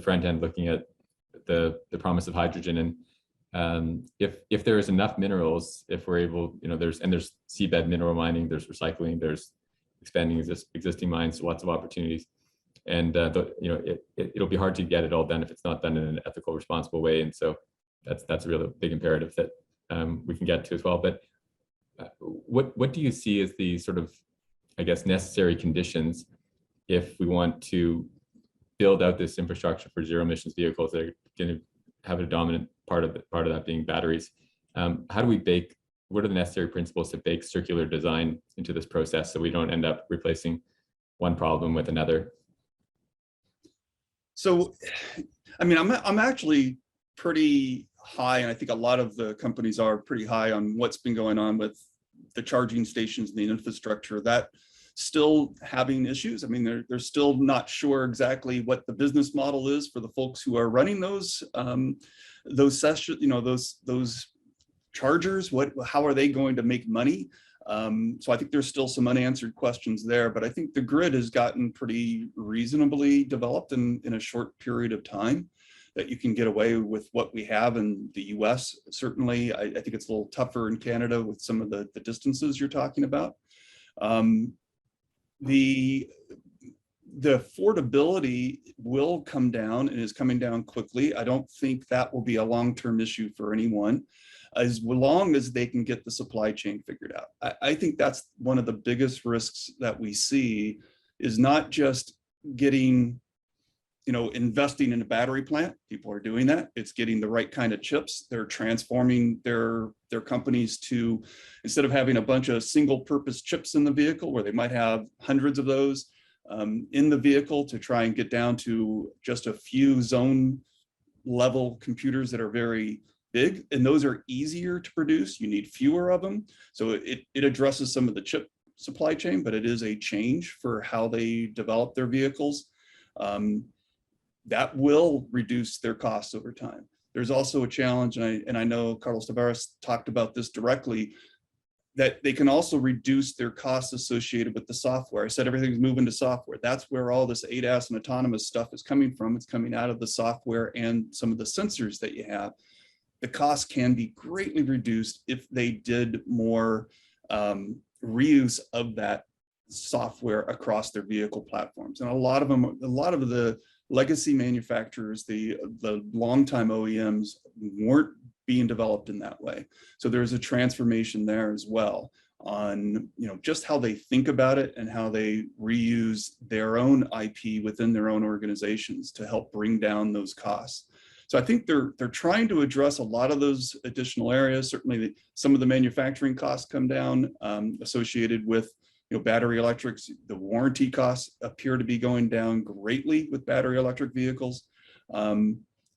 A: front end, looking at the promise of hydrogen, and if there is enough minerals, if we're able, there's seabed mineral mining, there's recycling, there's expanding existing mines, lots of opportunities, and it'll be hard to get it all done if it's not done in an ethical, responsible way. And so that's a really big imperative that we can get to as well. But what do you see as the sort of, I guess, necessary conditions if we want to build out this infrastructure for zero emissions vehicles that are going to have a dominant part of that being batteries? How do we bake? What are the necessary principles to bake circular design into this process so we don't end up replacing one problem with another?
F: So, I mean, I'm actually pretty high, and I think a lot of the companies are pretty high on what's been going on with the charging stations and the infrastructure. That still having issues. I mean, they're still not sure exactly what the business model is for the folks who are running those sessions, those chargers. How are they going to make money? So I think there's still some unanswered questions there, but I think the grid has gotten pretty reasonably developed in a short period of time, that you can get away with what we have in the US. Certainly, I think it's a little tougher in Canada with some of the distances you're talking about. The affordability will come down and is coming down quickly. I don't think that will be a long-term issue for anyone, as long as they can get the supply chain figured out. I think that's one of the biggest risks that we see, is not just getting, investing in a battery plant. People are doing that. It's getting the right kind of chips. They're transforming their companies to, instead of having a bunch of single purpose chips in the vehicle where they might have hundreds of those in the vehicle, to try and get down to just a few zone level computers that are very big, and those are easier to produce. You need fewer of them. So it addresses some of the chip supply chain, but it is a change for how they develop their vehicles. That will reduce their costs over time. There's also a challenge, and I know Carlos Tavares talked about this directly, that they can also reduce their costs associated with the software. I said everything's moving to software. That's where all this ADAS and autonomous stuff is coming from. It's coming out of the software and some of the sensors that you have. The cost can be greatly reduced if they did more reuse of that software across their vehicle platforms. And a lot of the legacy manufacturers, the longtime OEMs, weren't being developed in that way. So there's a transformation there as well on, just how they think about it and how they reuse their own IP within their own organizations to help bring down those costs. So I think they're trying to address a lot of those additional areas. Certainly some of the manufacturing costs come down associated with battery electrics. The warranty costs appear to be going down greatly with battery electric vehicles.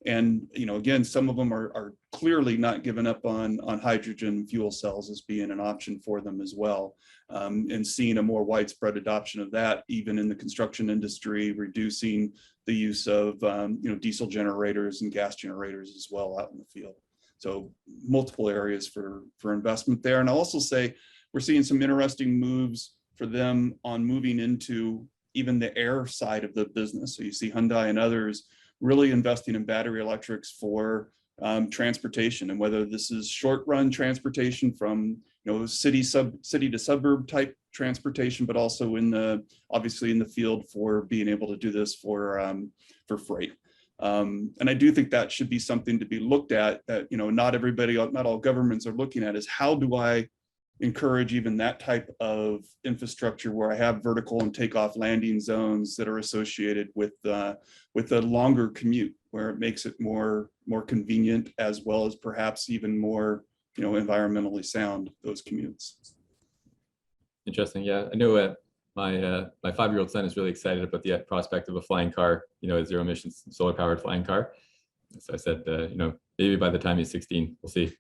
F: And again, some of them are clearly not giving up on hydrogen fuel cells as being an option for them as well, and seeing a more widespread adoption of that, even in the construction industry, reducing the use of diesel generators and gas generators as well out in the field. So multiple areas for investment there. And I'll also say we're seeing some interesting moves for them on moving into even the air side of the business. So you see Hyundai and others really investing in battery electrics for transportation, and whether this is short run transportation from city to suburb type transportation, but also obviously in the field for being able to do this for freight. And I do think that should be something to be looked at, that not all governments are looking at, is how do I encourage even that type of infrastructure where I have vertical and takeoff landing zones that are associated with a longer commute, where it makes it more convenient, as well as perhaps even more environmentally sound, those commutes.
A: Interesting. Yeah, I know my 5-year-old son is really excited about the prospect of a flying car, a zero emissions solar powered flying car. So I said, maybe by the time he's 16, we'll see.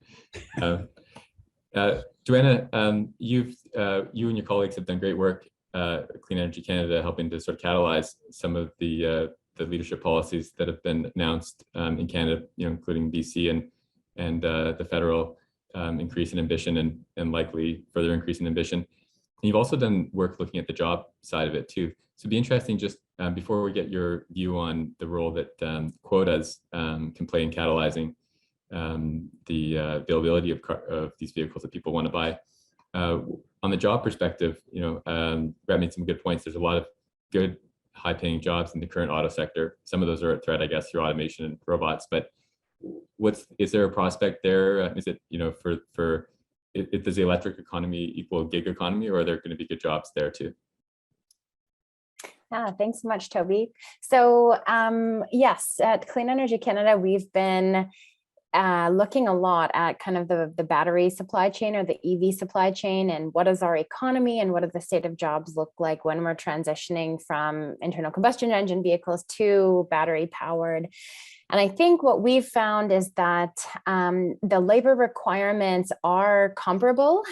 A: Joanna, you and your colleagues have done great work at Clean Energy Canada, helping to sort of catalyze some of the leadership policies that have been announced in Canada, including BC and the federal increase in ambition and likely further increase in ambition. And you've also done work looking at the job side of it too. So it'd be interesting, just before we get your view on the role that quotas can play in catalyzing the availability of these vehicles that people want to buy. On the job perspective, Brad made some good points. There's a lot of good high-paying jobs in the current auto sector. Some of those are at threat, I guess, through automation and robots. But is there a prospect there? Is it, does the electric economy equal gig economy, or are there going to be good jobs there too?
G: Thanks so much, Toby. So yes, at Clean Energy Canada, we've been looking a lot at kind of the battery supply chain, or the EV supply chain, and what is our economy and what do the state of jobs look like when we're transitioning from internal combustion engine vehicles to battery powered. And I think what we've found is that the labor requirements are comparable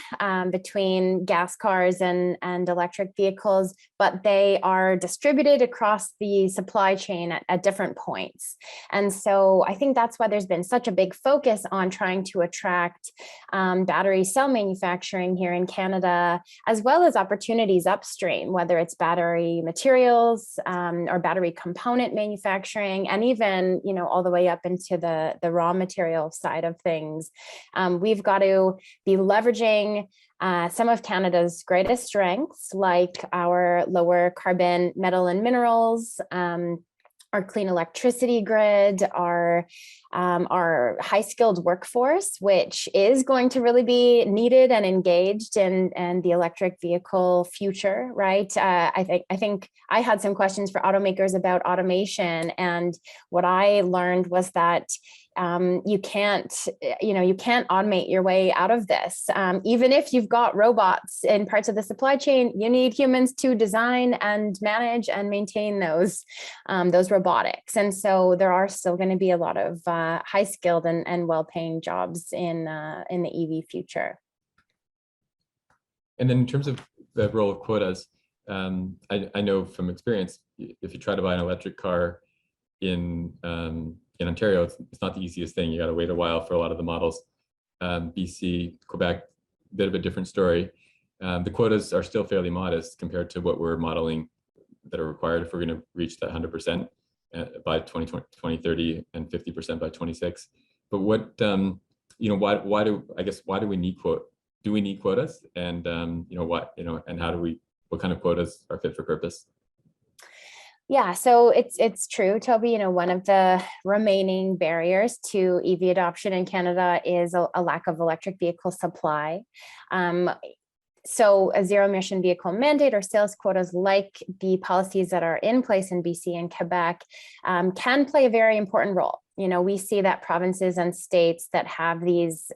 G: between gas cars and electric vehicles, but they are distributed across the supply chain at different points. And so I think that's why there's been such a big focus on trying to attract battery cell manufacturing here in Canada, as well as opportunities upstream, whether it's battery materials or battery component manufacturing, and even, all the way up into the raw material side of things. We've got to be leveraging some of Canada's greatest strengths, like our lower carbon metal and minerals, our clean electricity grid, our high-skilled workforce, which is going to really be needed and engaged in the electric vehicle future, right? I think I had some questions for automakers about automation, and what I learned was that you can't automate your way out of this. Even if you've got robots in parts of the supply chain, you need humans to design and manage and maintain those robotics. And so there are still going to be a lot of high-skilled and well-paying jobs in the EV future.
A: And then in terms of the role of quotas, I know from experience, if you try to buy an electric car in Ontario, it's not the easiest thing. You got to wait a while for a lot of the models. BC, Quebec, a bit of a different story. The quotas are still fairly modest compared to what we're modeling that are required if we're going to reach that 100% by 2030 and 50% by 26. But what, why do we need quotas? And and what kind of quotas are fit for purpose?
G: Yeah, so it's true, Toby. One of the remaining barriers to EV adoption in Canada is a lack of electric vehicle supply. So a zero emission vehicle mandate or sales quotas, like the policies that are in place in BC and Quebec, can play a very important role. We see that provinces and states that have these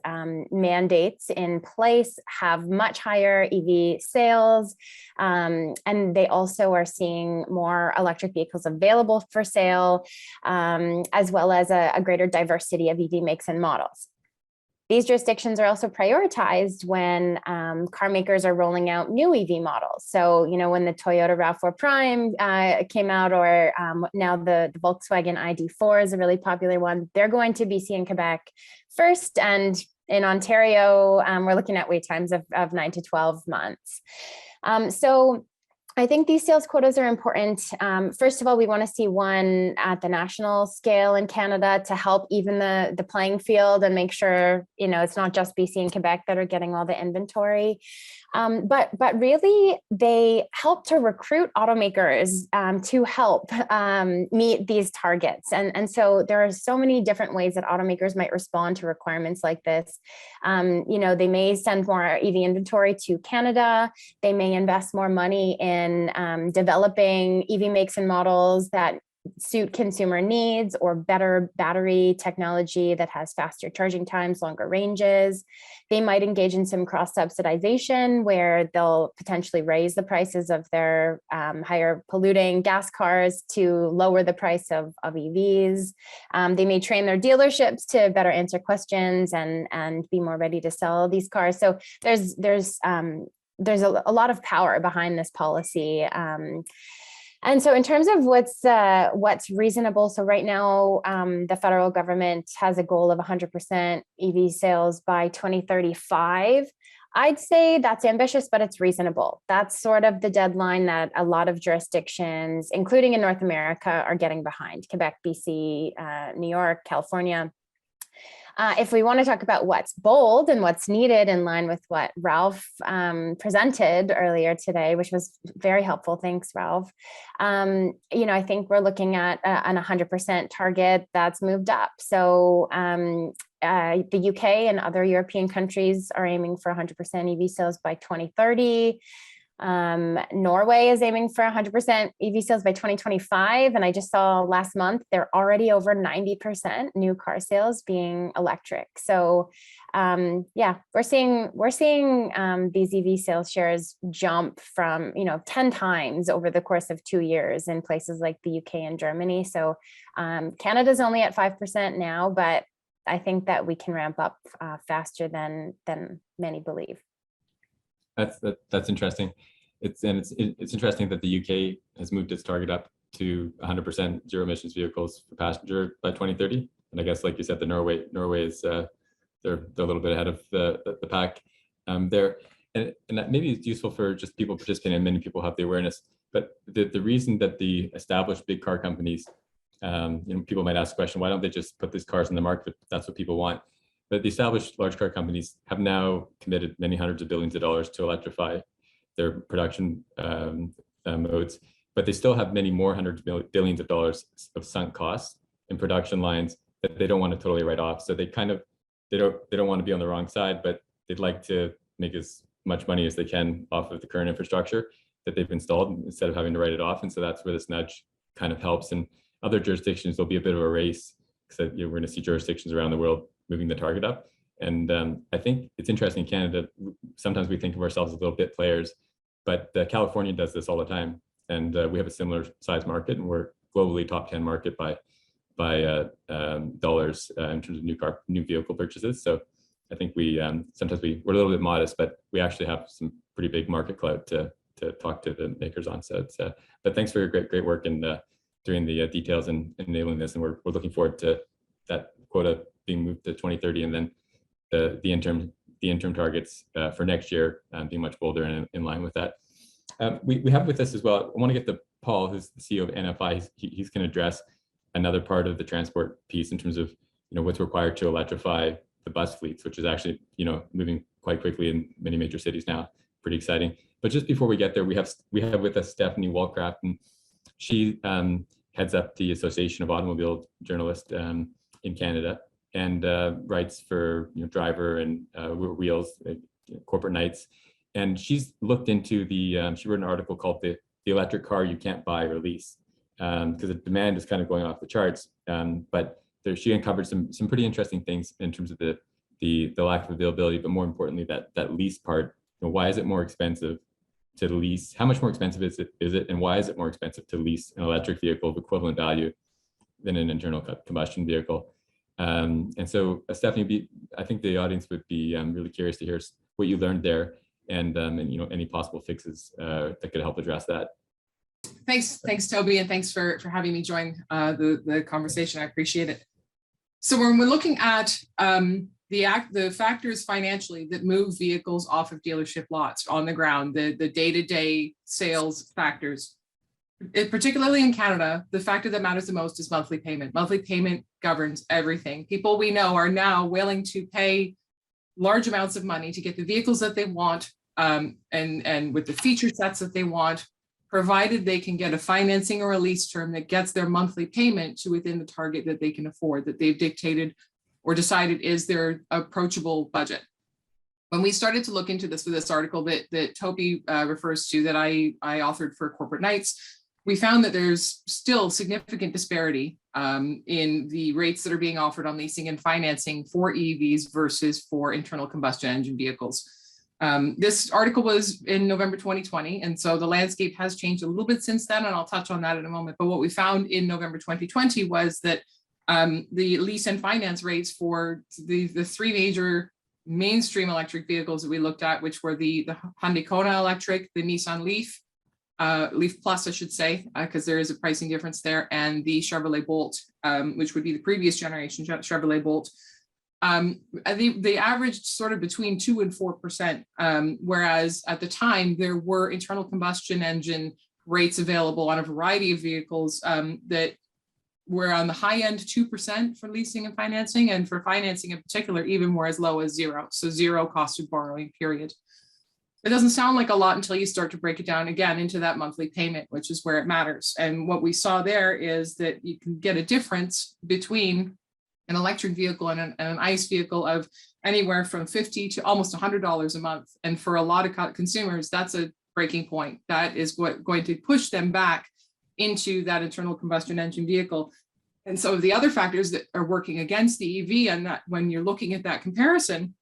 G: mandates in place have much higher EV sales, and they also are seeing more electric vehicles available for sale, as well as a greater diversity of EV makes and models. These jurisdictions are also prioritized when car makers are rolling out new EV models. So, when the Toyota RAV4 Prime came out, or now the Volkswagen ID4 is a really popular one, they're going to be seen in Quebec first. And in Ontario, we're looking at wait times of 9 to 12 months. So I think these sales quotas are important. First of all, we want to see one at the national scale in Canada to help even the playing field and make sure, it's not just BC and Quebec that are getting all the inventory. But really, they help to recruit automakers to help meet these targets. And so there are so many different ways that automakers might respond to requirements like this. They may send more EV inventory to Canada. They may invest more money in developing EV makes and models that suit consumer needs, or better battery technology that has faster charging times, longer ranges. They might engage in some cross-subsidization where they'll potentially raise the prices of their higher polluting gas cars to lower the price of EVs. They may train their dealerships to better answer questions and be more ready to sell these cars. So there's a lot of power behind this policy. And so in terms of what's reasonable, so right now, the federal government has a goal of 100% EV sales by 2035. I'd say that's ambitious, but it's reasonable. That's sort of the deadline that a lot of jurisdictions, including in North America, are getting behind: Quebec, BC, New York, California. If we want to talk about what's bold and what's needed, in line with what Ralph presented earlier today, which was very helpful. Thanks, Ralph. I think we're looking at an 100% target that's moved up. So the UK and other European countries are aiming for 100% EV sales by 2030. Norway is aiming for 100% EV sales by 2025. And I just saw last month, they're already over 90% new car sales being electric. So we're seeing these EV sales shares jump from, 10 times over the course of 2 years in places like the UK and Germany. So Canada's only at 5% now, but I think that we can ramp up faster than many believe.
A: That's interesting. It's interesting that the UK has moved its target up to 100% zero emissions vehicles for passenger by 2030. And I guess, like you said, Norway is they're a little bit ahead of the pack there. And that maybe it's useful for just people participating, and many people have the awareness. But the reason that the established big car companies, people might ask the question, why don't they just put these cars in the market if that's what people want? But the established large car companies have now committed many hundreds of billions of dollars to electrify their production modes, but they still have many more hundreds of billions of dollars of sunk costs in production lines that they don't want to totally write off. So they don't want to be on the wrong side, but they'd like to make as much money as they can off of the current infrastructure that they've installed instead of having to write it off. And so that's where this nudge kind of helps. And other jurisdictions, there'll be a bit of a race, because we're going to see jurisdictions around the world moving the target up. And I think it's interesting in Canada, sometimes we think of ourselves as little bit players, but California does this all the time. And we have a similar size market, and we're globally top 10 market by dollars in terms of new vehicle purchases. So I think sometimes we're a little bit modest, but we actually have some pretty big market clout to talk to the makers on. So but thanks for your great work in doing the details and enabling this. And we're looking forward to that quota being moved to 2030, and then the interim targets for next year being much bolder and in line with that. We have with us as well, I want to get to Paul, who's the CEO of NFI. He's going to address another part of the transport piece in terms of what's required to electrify the bus fleets, which is actually moving quite quickly in many major cities now. Pretty exciting. But just before we get there, we have with us Stephanie Walcraft, and she heads up the Association of Automobile Journalists in Canada, and writes for Driver and Wheels, Corporate Knights. And she's looked into she wrote an article called the electric car you can't buy or lease, because the demand is kind of going off the charts. But she uncovered some pretty interesting things in terms of the lack of availability, but more importantly, that lease part. Why is it more expensive to lease? How much more expensive is it, and why is it more expensive to lease an electric vehicle of equivalent value than an internal combustion vehicle? And so, Stephanie, I think the audience would be really curious to hear what you learned there, and any possible fixes that could help address that.
H: Thanks, Toby, and thanks for having me join the conversation. I appreciate it. So when we're looking at the factors financially that move vehicles off of dealership lots on the ground, the day-to-day sales factors, particularly in Canada, the factor that matters the most is monthly payment. Monthly payment governs everything. People we know are now willing to pay large amounts of money to get the vehicles that they want, and with the feature sets that they want, provided they can get a financing or a lease term that gets their monthly payment to within the target that they can afford, that they've dictated or decided is their approachable budget. When we started to look into this with this article that Toby refers to, that I authored for Corporate Knights, we found that there's still significant disparity in the rates that are being offered on leasing and financing for EVs versus for internal combustion engine vehicles. This article was in November 2020, and so the landscape has changed a little bit since then, and I'll touch on that in a moment. But what we found in November 2020 was that the lease and finance rates for the three major mainstream electric vehicles that we looked at, which were the Hyundai Kona electric, the Nissan Leaf, Leaf Plus, I should say, because there is a pricing difference there, and the Chevrolet Bolt, which would be the previous generation Chevrolet Bolt. They averaged sort of between 2% and 4%, whereas at the time there were internal combustion engine rates available on a variety of vehicles that were on the high end 2% for leasing and financing, and for financing in particular, even were as low as zero. So zero cost of borrowing, period. It doesn't sound like a lot until you start to break it down again into that monthly payment, which is where it matters. And what we saw there is that you can get a difference between an electric vehicle and an ICE vehicle of anywhere from $50 to almost $100 a month. And for a lot of consumers, that's a breaking point. That is what going to push them back into that internal combustion engine vehicle. And so the other factors that are working against the EV, and that when you're looking at that comparison,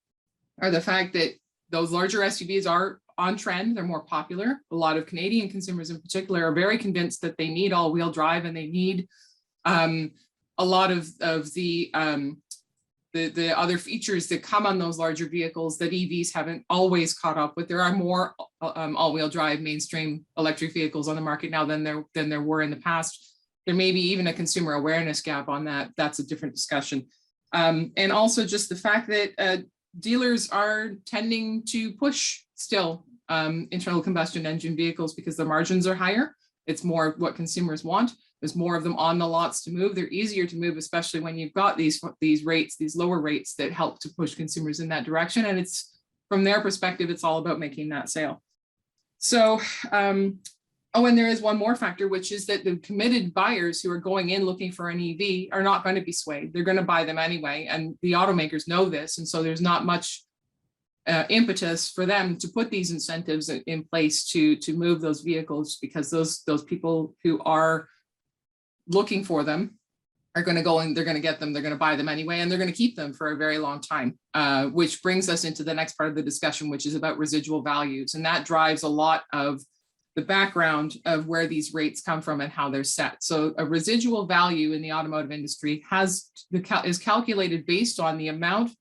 H: are the fact that those larger SUVs are on trend. They're more popular. A lot of Canadian consumers in particular are very convinced that they need all-wheel drive, and they need a lot of the other features that come on those larger vehicles that EVs haven't always caught up with. There are more all-wheel drive mainstream electric vehicles on the market now than there were in the past. There may be even a consumer awareness gap on that. That's a different discussion. And also just the fact that dealers are tending to push still internal combustion engine vehicles because the margins are higher. It's more what consumers want. There's more of them on the lots to move. They're easier to move, especially when you've got these rates, these lower rates that help to push consumers in that direction. And it's, from their perspective, it's all about making that sale. So, and there is one more factor, which is that the committed buyers who are going in looking for an EV are not going to be swayed. They're going to buy them anyway. And the automakers know this. And so there's not much impetus for them to put these incentives in place to move those vehicles, because those people who are looking for them are going to go and they're going to get them, they're going to buy them anyway, and they're going to keep them for a very long time, which brings us into the next part of the discussion, which is about residual values. And that drives a lot of the background of where these rates come from and how they're set. So a residual value in the automotive industry is calculated based on the amount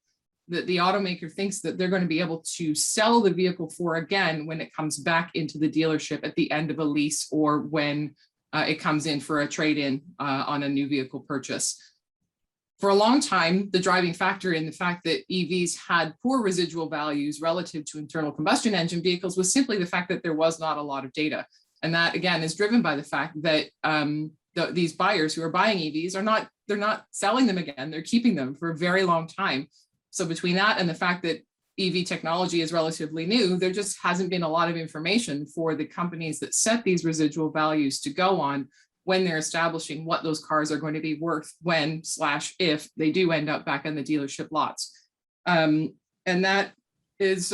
H: that the automaker thinks that they're going to be able to sell the vehicle for again when it comes back into the dealership at the end of a lease, or when it comes in for a trade-in on a new vehicle purchase. For a long time, the driving factor in the fact that EVs had poor residual values relative to internal combustion engine vehicles was simply the fact that there was not a lot of data. And that, again, is driven by the fact that these buyers who are buying EVs they're not selling them again, they're keeping them for a very long time. So between that and the fact that EV technology is relatively new, there just hasn't been a lot of information for the companies that set these residual values to go on when they're establishing what those cars are going to be worth when/if they do end up back in the dealership lots. And that is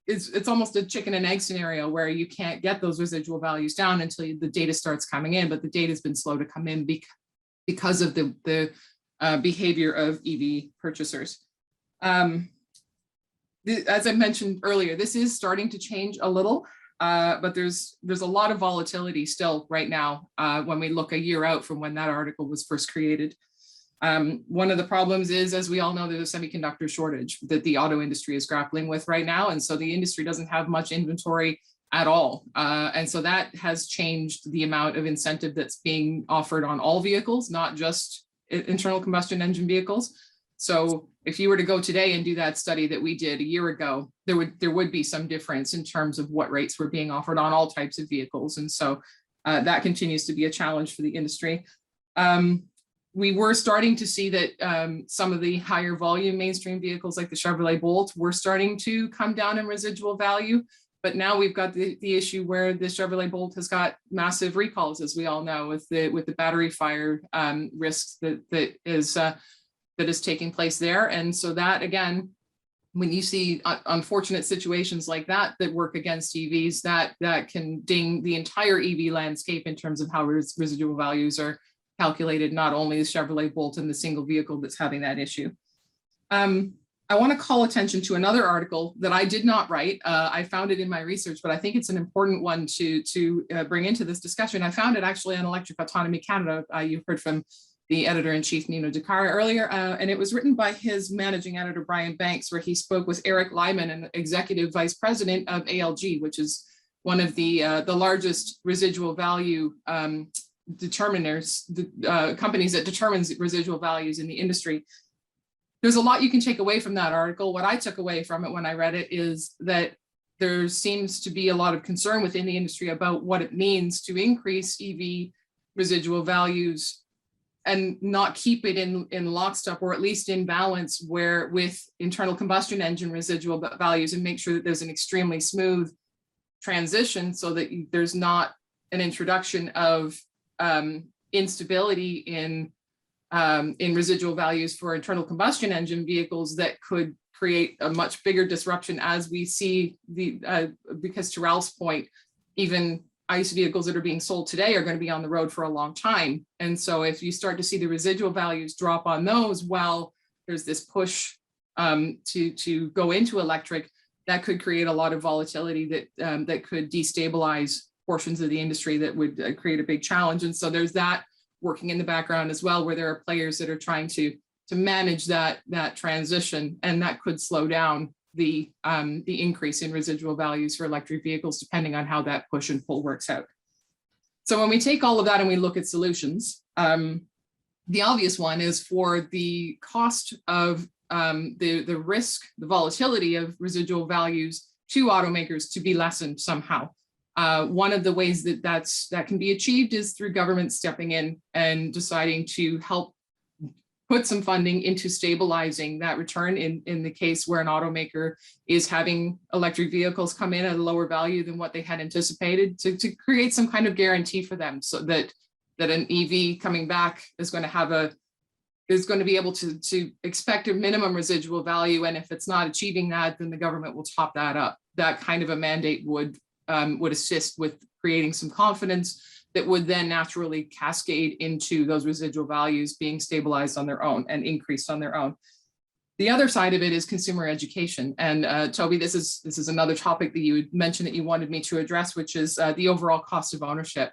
H: it's almost a chicken and egg scenario where you can't get those residual values down until the data starts coming in, but the data has been slow to come in because of the behavior of EV purchasers. As I mentioned earlier, this is starting to change a little, but there's a lot of volatility still right now when we look a year out from when that article was first created. One of the problems is, as we all know, there's a semiconductor shortage that the auto industry is grappling with right now. And so the industry doesn't have much inventory at all. And so that has changed the amount of incentive that's being offered on all vehicles, not just internal combustion engine vehicles. So if you were to go today and do that study that we did a year ago, there would be some difference in terms of what rates were being offered on all types of vehicles. And so that continues to be a challenge for the industry. We were starting to see that some of the higher volume mainstream vehicles like the Chevrolet Bolt were starting to come down in residual value. But now we've got the issue where the Chevrolet Bolt has got massive recalls, as we all know, with the battery fire risks that is taking place there. And so that, again, when you see unfortunate situations like that work against EVs, that can ding the entire EV landscape in terms of how residual values are calculated, not only the Chevrolet Bolt and the single vehicle that's having that issue. I want to call attention to another article that I did not write. I found it in my research, but I think it's an important one to bring into this discussion. I found it actually on Electric Autonomy Canada. You heard from the editor-in-chief, Nino DeCara, earlier, and it was written by his managing editor, Brian Banks, where he spoke with Eric Lyman, an executive vice president of ALG, which is one of the largest residual value determiners, companies that determines residual values in the industry. There's a lot you can take away from that article. What I took away from it when I read it is that there seems to be a lot of concern within the industry about what it means to increase EV residual values and not keep it in lockstep, or at least in balance with internal combustion engine residual values, and make sure that there's an extremely smooth transition so that there's not an introduction of instability in residual values for internal combustion engine vehicles that could create a much bigger disruption, as we see because to Ralph's point, even ICE vehicles that are being sold today are going to be on the road for a long time. And so if you start to see the residual values drop on those, well, there's this push to go into electric, that could create a lot of volatility that could destabilize portions of the industry that would create a big challenge. And so there's that working in the background as well, where there are players that are trying to manage that transition, and that could slow down the increase in residual values for electric vehicles, depending on how that push and pull works out. So when we take all of that and we look at solutions, the obvious one is for the cost of the risk, the volatility of residual values to automakers to be lessened somehow. One of the ways that can be achieved is through government stepping in and deciding to help put some funding into stabilizing that return in the case where an automaker is having electric vehicles come in at a lower value than what they had anticipated, to create some kind of guarantee for them, so that an EV coming back is going to be able to expect a minimum residual value. And if it's not achieving that, then the government will top that up. That kind of a mandate would assist with creating some confidence that would then naturally cascade into those residual values being stabilized on their own and increased on their own. The other side of it is consumer education. And Toby, this is another topic that you had mentioned that you wanted me to address, which is the overall cost of ownership.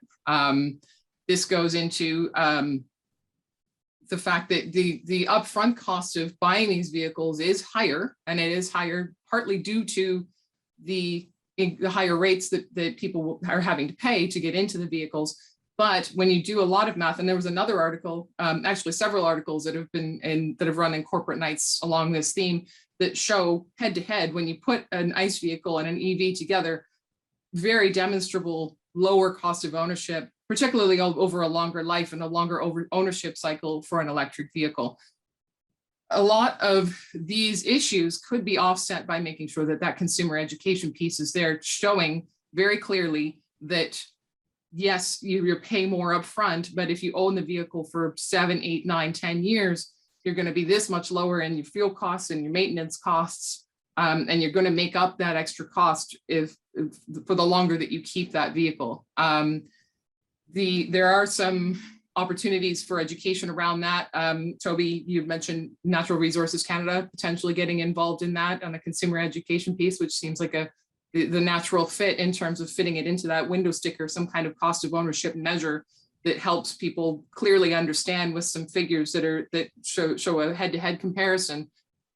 H: This goes into the fact that the upfront cost of buying these vehicles is higher, and it is higher partly due to the higher rates that people are having to pay to get into the vehicles. But when you do a lot of math, and there was another article, actually several articles that have run in corporate nights along this theme, that show head to head, when you put an ICE vehicle and an EV together, very demonstrable lower cost of ownership, particularly over a longer life and a longer ownership cycle for an electric vehicle. A lot of these issues could be offset by making sure that consumer education piece is there, showing very clearly that, yes, you pay more upfront, but if you own the vehicle for 7, 8, 9, 10 years, you're going to be this much lower in your fuel costs and your maintenance costs, and you're going to make up that extra cost for the longer that you keep that vehicle. There are some opportunities for education around that. Toby, you mentioned Natural Resources Canada potentially getting involved in that on a consumer education piece, which seems like the natural fit in terms of fitting it into that window sticker, some kind of cost of ownership measure that helps people clearly understand with some figures that show a head-to-head comparison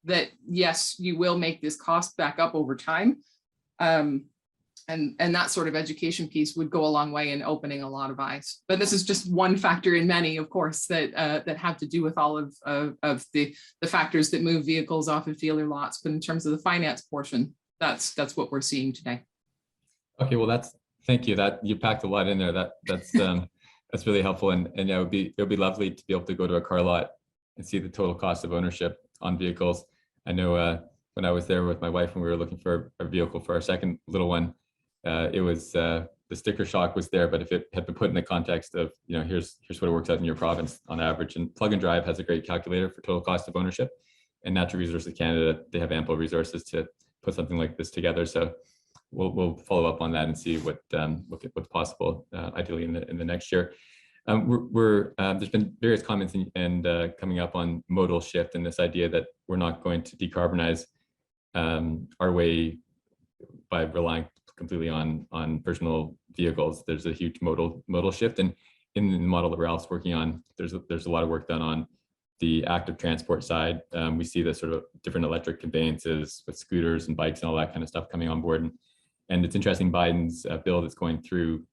H: that yes, you will make this cost back up over time. And that sort of education piece would go a long way in opening a lot of eyes. But this is just one factor in many, of course, that have to do with all of the factors that move vehicles off of dealer lots. But in terms of the finance portion, that's what we're seeing today.
A: Okay, well, thank you. That you packed a lot in there. That's really helpful, and it would be lovely to be able to go to a car lot and see the total cost of ownership on vehicles. I know when I was there with my wife when we were looking for a vehicle for our second little one, it was the sticker shock was there, but if it had been put in the context of, here's what it works out in your province on average, and Plug and Drive has a great calculator for total cost of ownership, and Natural Resources Canada, they have ample resources to put something like this together. So we'll follow up on that and see what's possible, ideally in the next year. There's been various comments and coming up on modal shift and this idea that we're not going to decarbonize our way by relying completely on personal vehicles. There's a huge modal shift, and in the model that Ralph's working on, there's a lot of work done on the active transport side. We see the sort of different electric conveyances with scooters and bikes and all that kind of stuff coming on board. And it's interesting, Biden's bill that's going through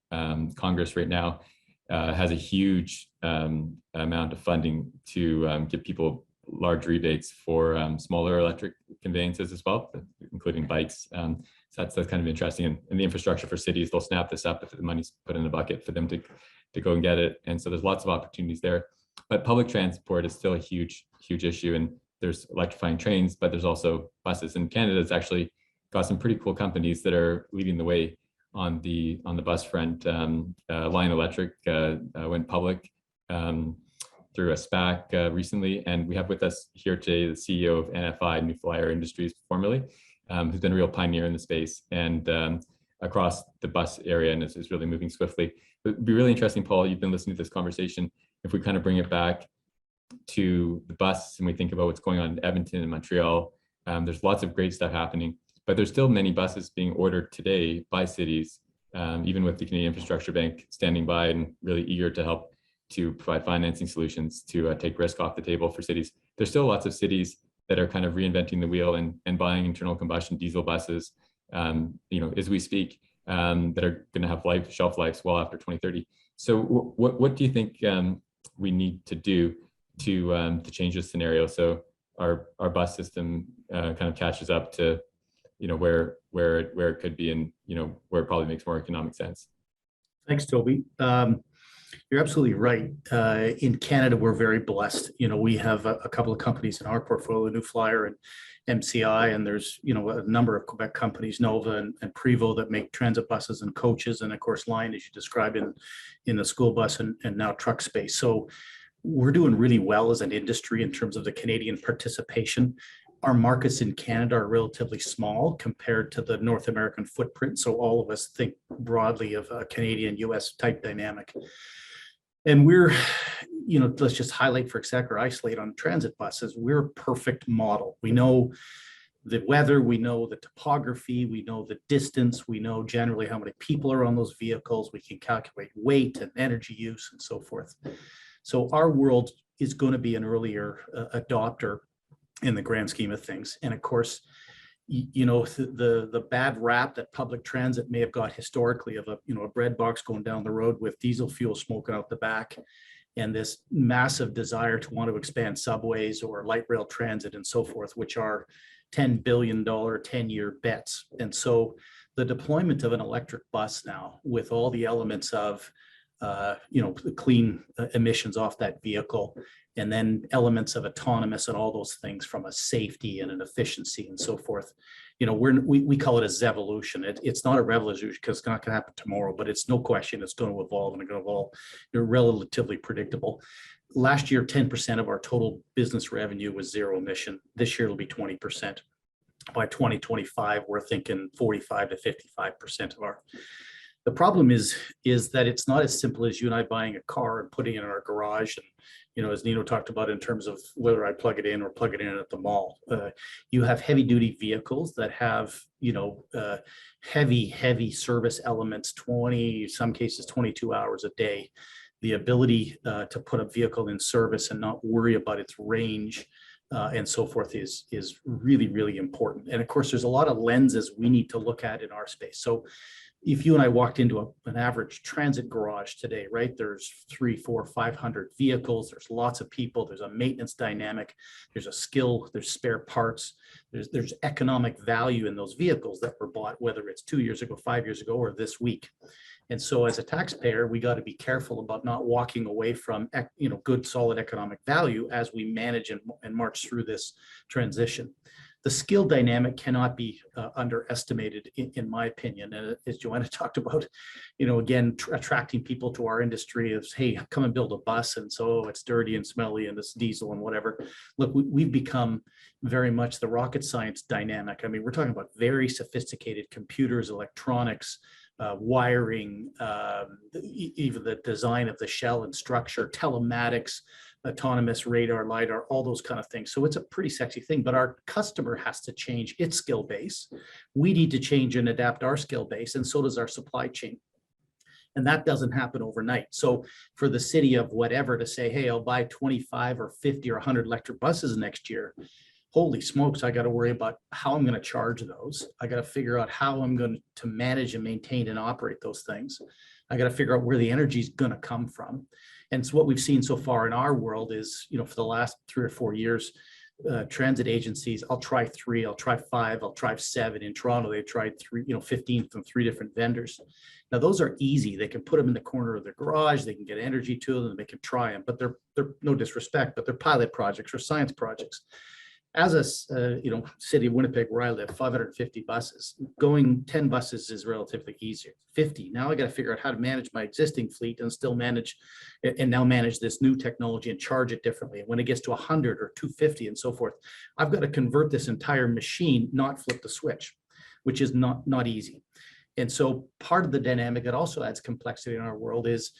A: Congress right now has a huge amount of funding to give people large rebates for smaller electric conveyances as well, including bikes. So that's kind of interesting. And the infrastructure for cities, they'll snap this up if the money's put in a bucket for them to go and get it. And so there's lots of opportunities there. But public transport is still a huge issue. And there's electrifying trains, but there's also buses. And Canada's actually got some pretty cool companies that are leading the way on the bus front. Lion Electric went public through a SPAC recently, and we have with us here today the CEO of NFI, New Flyer Industries, formerly, who's been a real pioneer in the space and across the bus area, and is really moving swiftly. But it'd be really interesting, Paul, you've been listening to this conversation, if we kind of bring it back to the bus and we think about what's going on in Edmonton and Montreal. There's lots of great stuff happening, but there's still many buses being ordered today by cities, even with the Canadian Infrastructure Bank standing by and really eager to help to provide financing solutions to take risk off the table for cities. There's still lots of cities that are kind of reinventing the wheel and buying internal combustion diesel buses, as we speak, that are going to have shelf lives well after 2030. So what do you think we need to do to change this scenario so our bus system kind of catches up to where it could be, and where it probably makes more economic sense?
I: Thanks, Toby. You're absolutely right. In Canada, we're very blessed. We have a couple of companies in our portfolio, New Flyer and MCI, and there's a number of Quebec companies, Nova and Prevost, that make transit buses and coaches, and of course Lion, as you described, in the school bus and now truck space. So we're doing really well as an industry in terms of the Canadian participation. Our markets in Canada are relatively small compared to the North American footprint. So all of us think broadly of a Canadian-US type dynamic. And we're, let's just highlight for a sec or isolate on transit buses. We're a perfect model. We know the weather, we know the topography, we know the distance, we know generally how many people are on those vehicles. We can calculate weight and energy use and so forth. So our world is going to be an earlier adopter in the grand scheme of things. And of course, the bad rap that public transit may have got historically of a bread box going down the road with diesel fuel smoking out the back, and this massive desire to want to expand subways or light rail transit and so forth, which are $10 billion 10-year bets. And so the deployment of an electric bus now with all the elements of clean emissions off that vehicle, and then elements of autonomous and all those things from a safety and an efficiency and so forth. We call it a zevolution. It's not a revolution because it's not going to happen tomorrow, but it's no question it's going to evolve, and it's going to evolve. They're relatively predictable. Last year, 10% of our total business revenue was zero emission. This year it'll be 20%. By 2025, we're thinking 45 to 55% of The problem is that it's not as simple as you and I buying a car and putting it in our garage. And, you know, as Nino talked about in terms of whether I plug it in or plug it in at the mall, you have heavy duty vehicles that have, you know, heavy service elements, 20, some cases 22 hours a day. The ability to put a vehicle in service and not worry about its range and so forth is really, really important. And of course, there's a lot of lenses we need to look at in our space. So if you and I walked into an average transit garage today, right, there's 300, 400, 500 vehicles, there's lots of people, there's a maintenance dynamic, there's a skill, there's spare parts, there's economic value in those vehicles that were bought, whether it's 2 years ago, 5 years ago, or this week. And so as a taxpayer, we got to be careful about not walking away from, you know, good, solid economic value as we manage and march through this transition. The skill dynamic cannot be underestimated, in my opinion. And as Joanna talked about, you know, again, attracting people to our industry is, hey, come and build a bus. And so it's dirty and smelly and it's diesel and whatever. Look, we've become very much the rocket science dynamic. I mean, we're talking about very sophisticated computers, electronics, wiring, even the design of the shell and structure, telematics, autonomous radar, LiDAR, all those kind of things. So it's a pretty sexy thing, but our customer has to change its skill base. We need to change and adapt our skill base, and so does our supply chain. And that doesn't happen overnight. So for the city of whatever to say, hey, I'll buy 25 or 50 or 100 electric buses next year, holy smokes, I got to worry about how I'm going to charge those. I got to figure out how I'm going to manage and maintain and operate those things. I got to figure out where the energy is going to come from. And so what we've seen so far in our world is, you know, for the last 3 or 4 years, transit agencies, I'll try 3, I'll try 5, I'll try 7. In Toronto, they've tried 15 from 3 different vendors. Now those are easy. They can put them in the corner of their garage. They can get energy to them. They can try them, but they're no disrespect, but they're pilot projects or science projects. As a city of Winnipeg, where I live, 550 buses. Going 10 buses is relatively easier. 50. Now I got to figure out how to manage my existing fleet and still manage this new technology and charge it differently. And when it gets to 100 or 250 and so forth, I've got to convert this entire machine, not flip the switch, which is not easy. And so part of the dynamic that also adds complexity in our world is,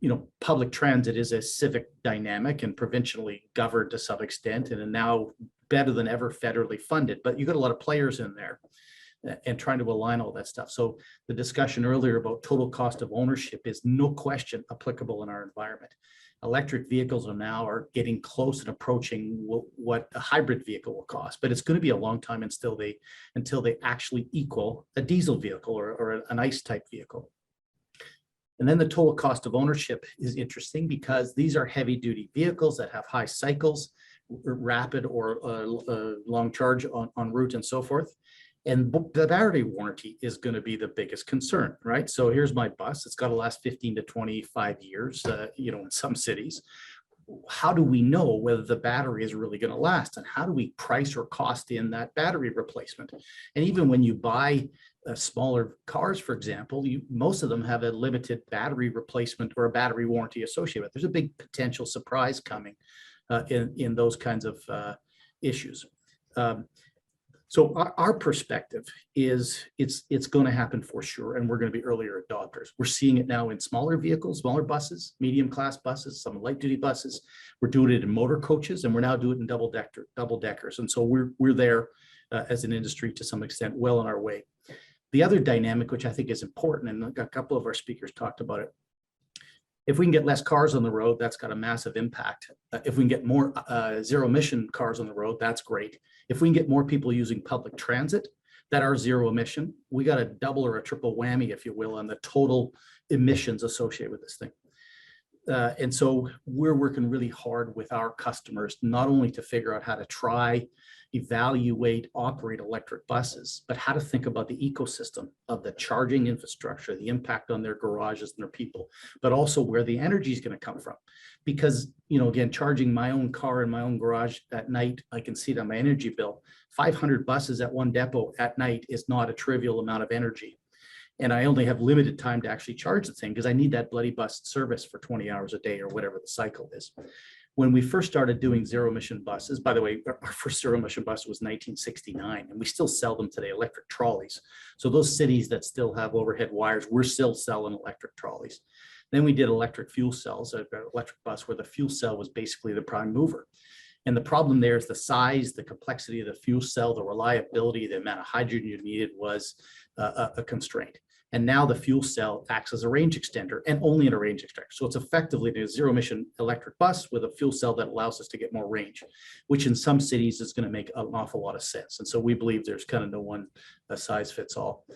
I: you know, public transit is a civic dynamic and provincially governed to some extent, and now better than ever federally funded, but you got a lot of players in there and trying to align all that stuff. So the discussion earlier about total cost of ownership is no question applicable in our environment. Electric vehicles are getting close and approaching what a hybrid vehicle will cost, but it's going to be a long time until they actually equal a diesel vehicle or an ICE type vehicle. And then the total cost of ownership is interesting because these are heavy duty vehicles that have high cycles, rapid or long charge on route and so forth. And the battery warranty is going to be the biggest concern, right? So here's my bus. It's got to last 15 to 25 years, in some cities. How do we know whether the battery is really going to last? And how do we price or cost in that battery replacement? And even when you buy smaller cars, for example, most of them have a limited battery replacement or a battery warranty associated with it. There's a big potential surprise coming in those kinds of issues. So our perspective is it's going to happen for sure, and we're going to be earlier adopters. We're seeing it now in smaller vehicles, smaller buses, medium class buses, some light duty buses. We're doing it in motor coaches, and we're now doing it in double deckers. And so we're there as an industry to some extent, well on our way. The other dynamic, which I think is important, and a couple of our speakers talked about it, if we can get less cars on the road, that's got a massive impact. If we can get more zero emission cars on the road, that's great. If we can get more people using public transit that are zero emission, we got a double or a triple whammy, if you will, on the total emissions associated with this thing. And so we're working really hard with our customers, not only to figure out how to try, evaluate, operate electric buses, but how to think about the ecosystem of the charging infrastructure, the impact on their garages and their people, but also where the energy is going to come from. Because, again, charging my own car in my own garage at night, I can see it on my energy bill. 500 buses at one depot at night is not a trivial amount of energy. And I only have limited time to actually charge the thing because I need that bloody bus service for 20 hours a day or whatever the cycle is. When we first started doing zero emission buses, by the way, our first zero emission bus was 1969, and we still sell them today, electric trolleys. So those cities that still have overhead wires, we're still selling electric trolleys. Then we did electric fuel cells, an electric bus where the fuel cell was basically the prime mover. And the problem there is the size, the complexity of the fuel cell, the reliability, the amount of hydrogen you needed was a constraint. And now the fuel cell acts as a range extender, and only in a range extender. So it's effectively a zero emission electric bus with a fuel cell that allows us to get more range, which in some cities is going to make an awful lot of sense. And so we believe there's kind of no one size fits all.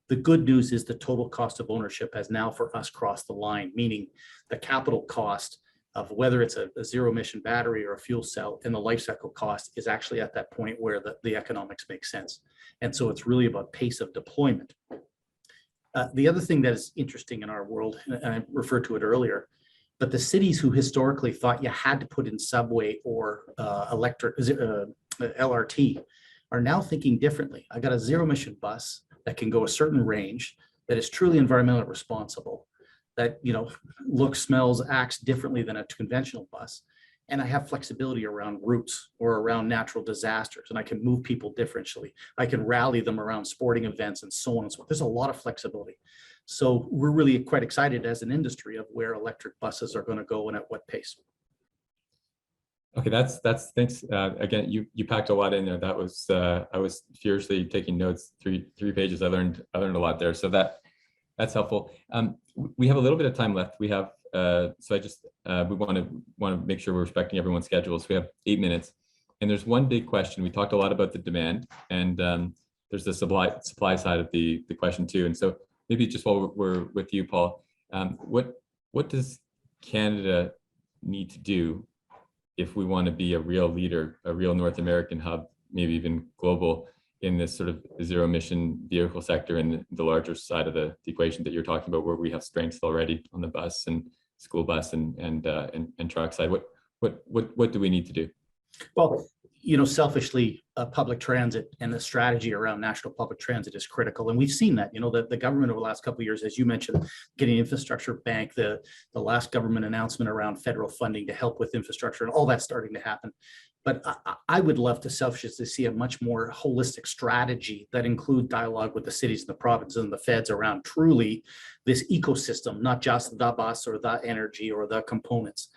I: The good news is the total cost of ownership has now for us crossed the line, meaning the capital cost of whether it's a zero emission battery or a fuel cell and the life cycle cost is actually at that point where the economics make sense. And so it's really about pace of deployment. The other thing that is interesting in our world, and I referred to it earlier, but the cities who historically thought you had to put in subway or electric LRT are now thinking differently. I got a zero emission bus that can go a certain range, that is truly environmentally responsible, that looks, smells, acts differently than a conventional bus. And I have flexibility around routes or around natural disasters, and I can move people differentially. I can rally them around sporting events and so on and so forth. There's a lot of flexibility. So we're really quite excited as an industry of where electric buses are going to go and at what pace.
A: Okay, that's thanks. Again, you packed a lot in there. That was I was furiously taking notes. Three pages. I learned a lot there. So that's helpful. We have a little bit of time left. We have so I just we want to make sure we're respecting everyone's schedules. We have 8 minutes, and there's one big question. We talked a lot about the demand, and there's the supply side of the question too. And so maybe just while we're with you, Paul, what does Canada need to do if we want to be a real leader, a real North American hub, maybe even global, in this sort of zero emission vehicle sector and the larger side of the equation that you're talking about, where we have strengths already on the bus and school bus and truck side? What do we need to do?
I: Well, selfishly, public transit and the strategy around national public transit is critical. And we've seen that, the government over the last couple of years, as you mentioned, getting infrastructure bank, the last government announcement around federal funding to help with infrastructure, and all that's starting to happen. But I would love to selfishly see a much more holistic strategy that include dialogue with the cities and the provinces and the feds around truly this ecosystem, not just the bus or the energy or the components,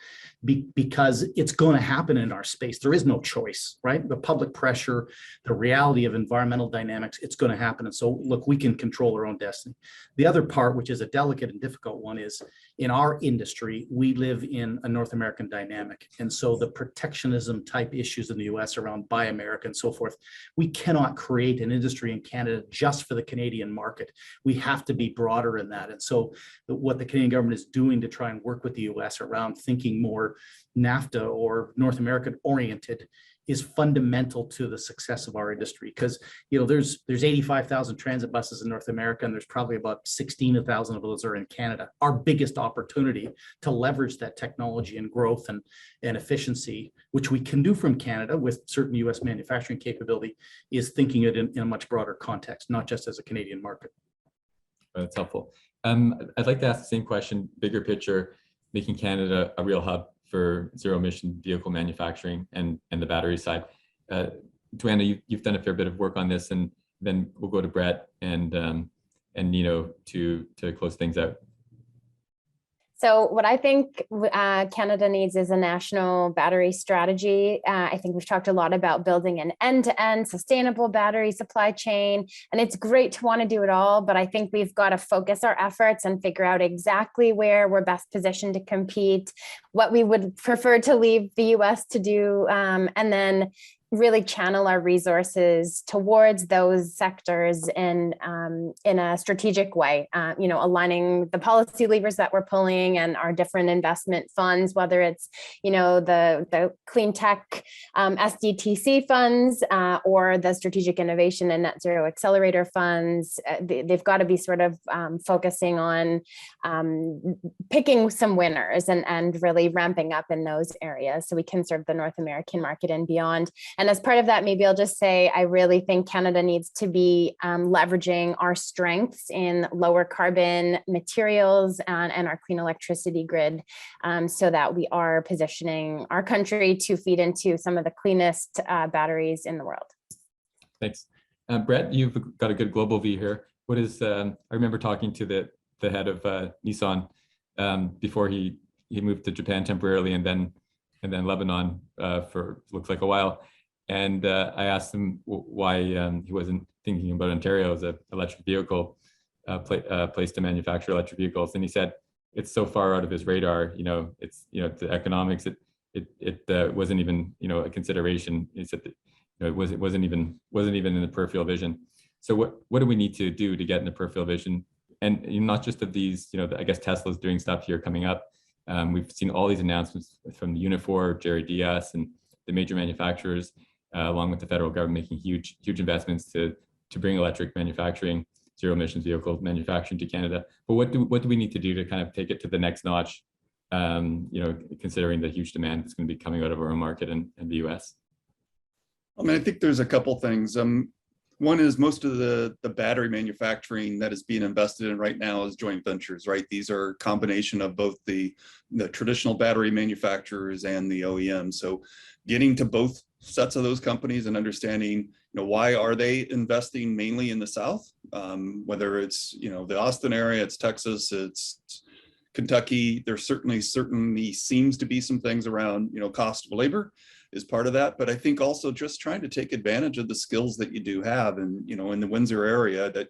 I: because it's going to happen in our space. There is no choice, right? The public pressure, the reality of environmental dynamics, it's going to happen. And so, look, we can control our own destiny. The other part, which is a delicate and difficult one, is in our industry, we live in a North American dynamic. And so the protectionism type issues in the US around Buy America and so forth, we cannot create an industry in Canada just for the Canadian market. We have to be broader in that. And so what the Canadian government is doing to try and work with the US around thinking more NAFTA or North American oriented is fundamental to the success of our industry, because there's 85,000 transit buses in North America, and there's probably about 16,000 of those are in Canada. Our biggest opportunity to leverage that technology and growth and efficiency, which we can do from Canada with certain US manufacturing capability, is thinking it in a much broader context, not just as a Canadian market.
A: That's helpful. I'd like to ask the same question, bigger picture, making Canada a real hub for zero emission vehicle manufacturing and the battery side. Joanna, you've done a fair bit of work on this, and then we'll go to Brett and Nino to close things out.
G: So what I think Canada needs is a national battery strategy. I think we've talked a lot about building an end-to-end sustainable battery supply chain, and it's great to want to do it all, but I think we've got to focus our efforts and figure out exactly where we're best positioned to compete, what we would prefer to leave the US to do, and then really channel our resources towards those sectors in a strategic way, aligning the policy levers that we're pulling and our different investment funds, whether it's, the clean tech SDTC funds or the strategic innovation and net zero accelerator funds. They've got to be sort of focusing on picking some winners and really ramping up in those areas so we can serve the North American market and beyond. And And as part of that, maybe I'll just say, I really think Canada needs to be leveraging our strengths in lower carbon materials and our clean electricity grid, so that we are positioning our country to feed into some of the cleanest batteries in the world.
A: Thanks. Brett, you've got a good global view here. What is, I remember talking to the head of Nissan before he moved to Japan temporarily and then Lebanon for looks like a while. And I asked him why he wasn't thinking about Ontario as an electric vehicle place to manufacture electric vehicles. And he said it's so far out of his radar. It's the economics. It wasn't even a consideration. He said that it wasn't even in the peripheral vision. So what do we need to do to get in the peripheral vision? And not just of these, I guess Tesla's doing stuff here coming up. We've seen all these announcements from the Unifor, Jerry Dias, and the major manufacturers, along with the federal government making huge investments to bring electric manufacturing, zero emissions vehicle manufacturing to Canada. But what do we need to do to kind of take it to the next notch? Considering the huge demand that's going to be coming out of our own market and the US.
F: I mean, I think there's a couple things. One is most of the battery manufacturing that is being invested in right now is joint ventures, right? These are a combination of both the traditional battery manufacturers and the OEMs. So getting to both sets of those companies and understanding, why are they investing mainly in the South? Whether it's, the Austin area, it's Texas, it's Kentucky. There certainly seems to be some things around, cost of labor is part of that. But I think also just trying to take advantage of the skills that you do have. And, in the Windsor area that,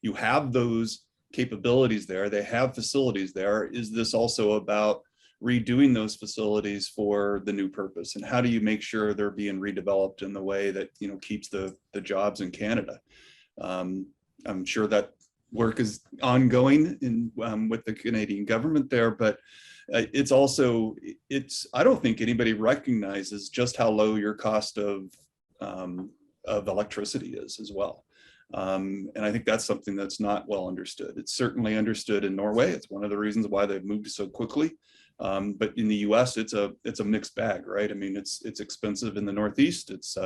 F: you have those capabilities there, they have facilities there. Is this also about redoing those facilities for the new purpose? And how do you make sure they're being redeveloped in the way that, keeps the jobs in Canada? I'm sure that work is ongoing with the Canadian government there, but I don't think anybody recognizes just how low your cost of electricity is as well. And I think that's something that's not well understood. It's certainly understood in Norway. It's one of the reasons why they've moved so quickly. But in the US, it's a mixed bag, right? I mean, it's expensive in the Northeast, it's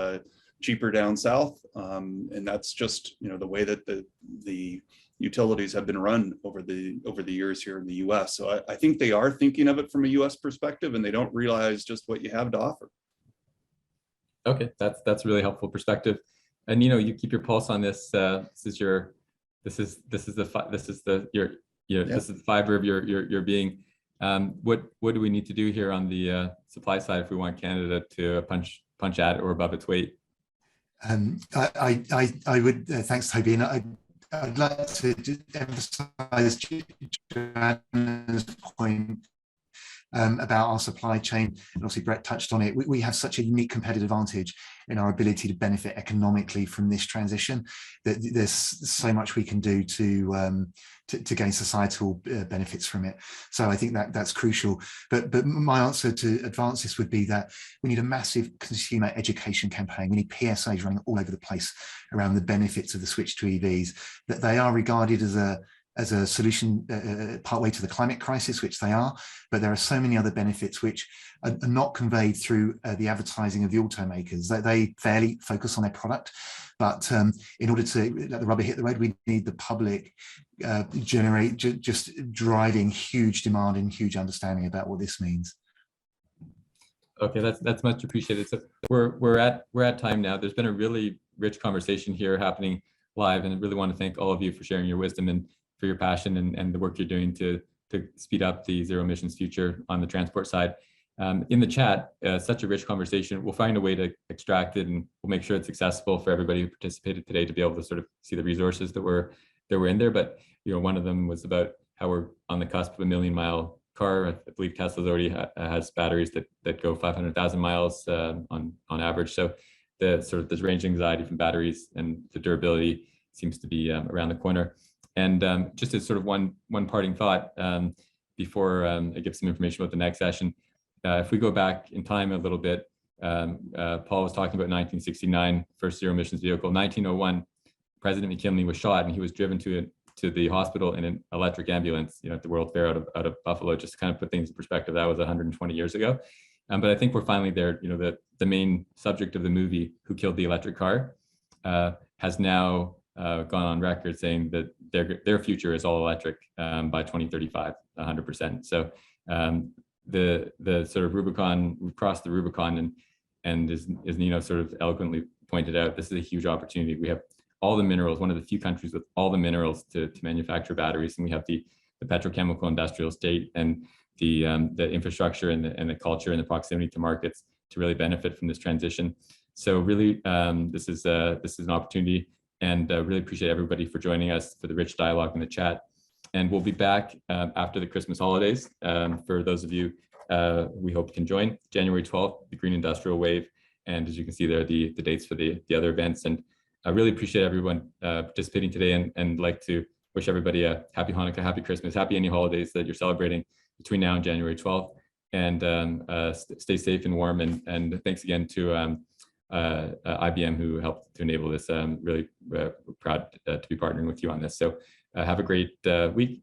F: cheaper down south. And that's just, the way that the utilities have been run over the years here in the US. So I think they are thinking of it from a US perspective, and they don't realize just what you have to offer.
A: Okay, that's a really helpful perspective. And you keep your pulse on this. This is the fiber of your being. What do we need to do here on the supply side if we want Canada to punch at or above its weight?
E: I would thanks, Toby, and I'd like to just emphasize Joanna's point about our supply chain, and obviously Brett touched on it. We have such a unique competitive advantage in our ability to benefit economically from this transition, that there's so much we can do to gain societal benefits from it. So I think that's crucial. But my answer to advance this would be that we need a massive consumer education campaign. We need PSAs running all over the place around the benefits of the switch to EVs, that they are regarded as a solution partway to the climate crisis, which they are, but there are so many other benefits which are not conveyed through the advertising of the automakers. They fairly focus on their product, but in order to let the rubber hit the road, we need the public just driving huge demand and huge understanding about what this means.
A: Okay, that's much appreciated. So we're at time now. There's been a really rich conversation here happening live, and I really want to thank all of you for sharing your wisdom and for your passion and the work you're doing to speed up the zero emissions future on the transport side. In the chat, such a rich conversation. We'll find a way to extract it, and we'll make sure it's accessible for everybody who participated today to be able to sort of see the resources that were in there. But one of them was about how we're on the cusp of a 1 million mile car. I believe Tesla's already has batteries that go 500,000 miles on average. So the sort of this range anxiety from batteries and the durability seems to be around the corner. And just as sort of one parting thought before I give some information about the next session, if we go back in time a little bit, Paul was talking about 1969, first zero emissions vehicle. 1901, President McKinley was shot and he was driven to the hospital in an electric ambulance, at the World Fair out of Buffalo. Just to kind of put things in perspective, that was 120 years ago. But I think we're finally there. You know, the main subject of the movie, Who Killed the Electric Car, has now gone on record saying that their future is all electric by 2035, 100%. So the sort of Rubicon, we've crossed the Rubicon, and as Nino sort of eloquently pointed out, this is a huge opportunity. We have all the minerals, one of the few countries with all the minerals to manufacture batteries, and we have the petrochemical industrial state and the infrastructure and the culture and the proximity to markets to really benefit from this transition. So really, this is an opportunity, and really appreciate everybody for joining us for the rich dialogue in the chat. And we'll be back after the Christmas holidays. For those of you we hope can join, January 12th, the Green Industrial Wave. And as you can see there, the dates for the other events. And I really appreciate everyone participating today, and like to wish everybody a happy Hanukkah, happy Christmas, happy any holidays that you're celebrating between now and January 12th. And stay safe and warm. And thanks again to IBM, who helped to enable this. Really proud to be partnering with you on this. So have a great week.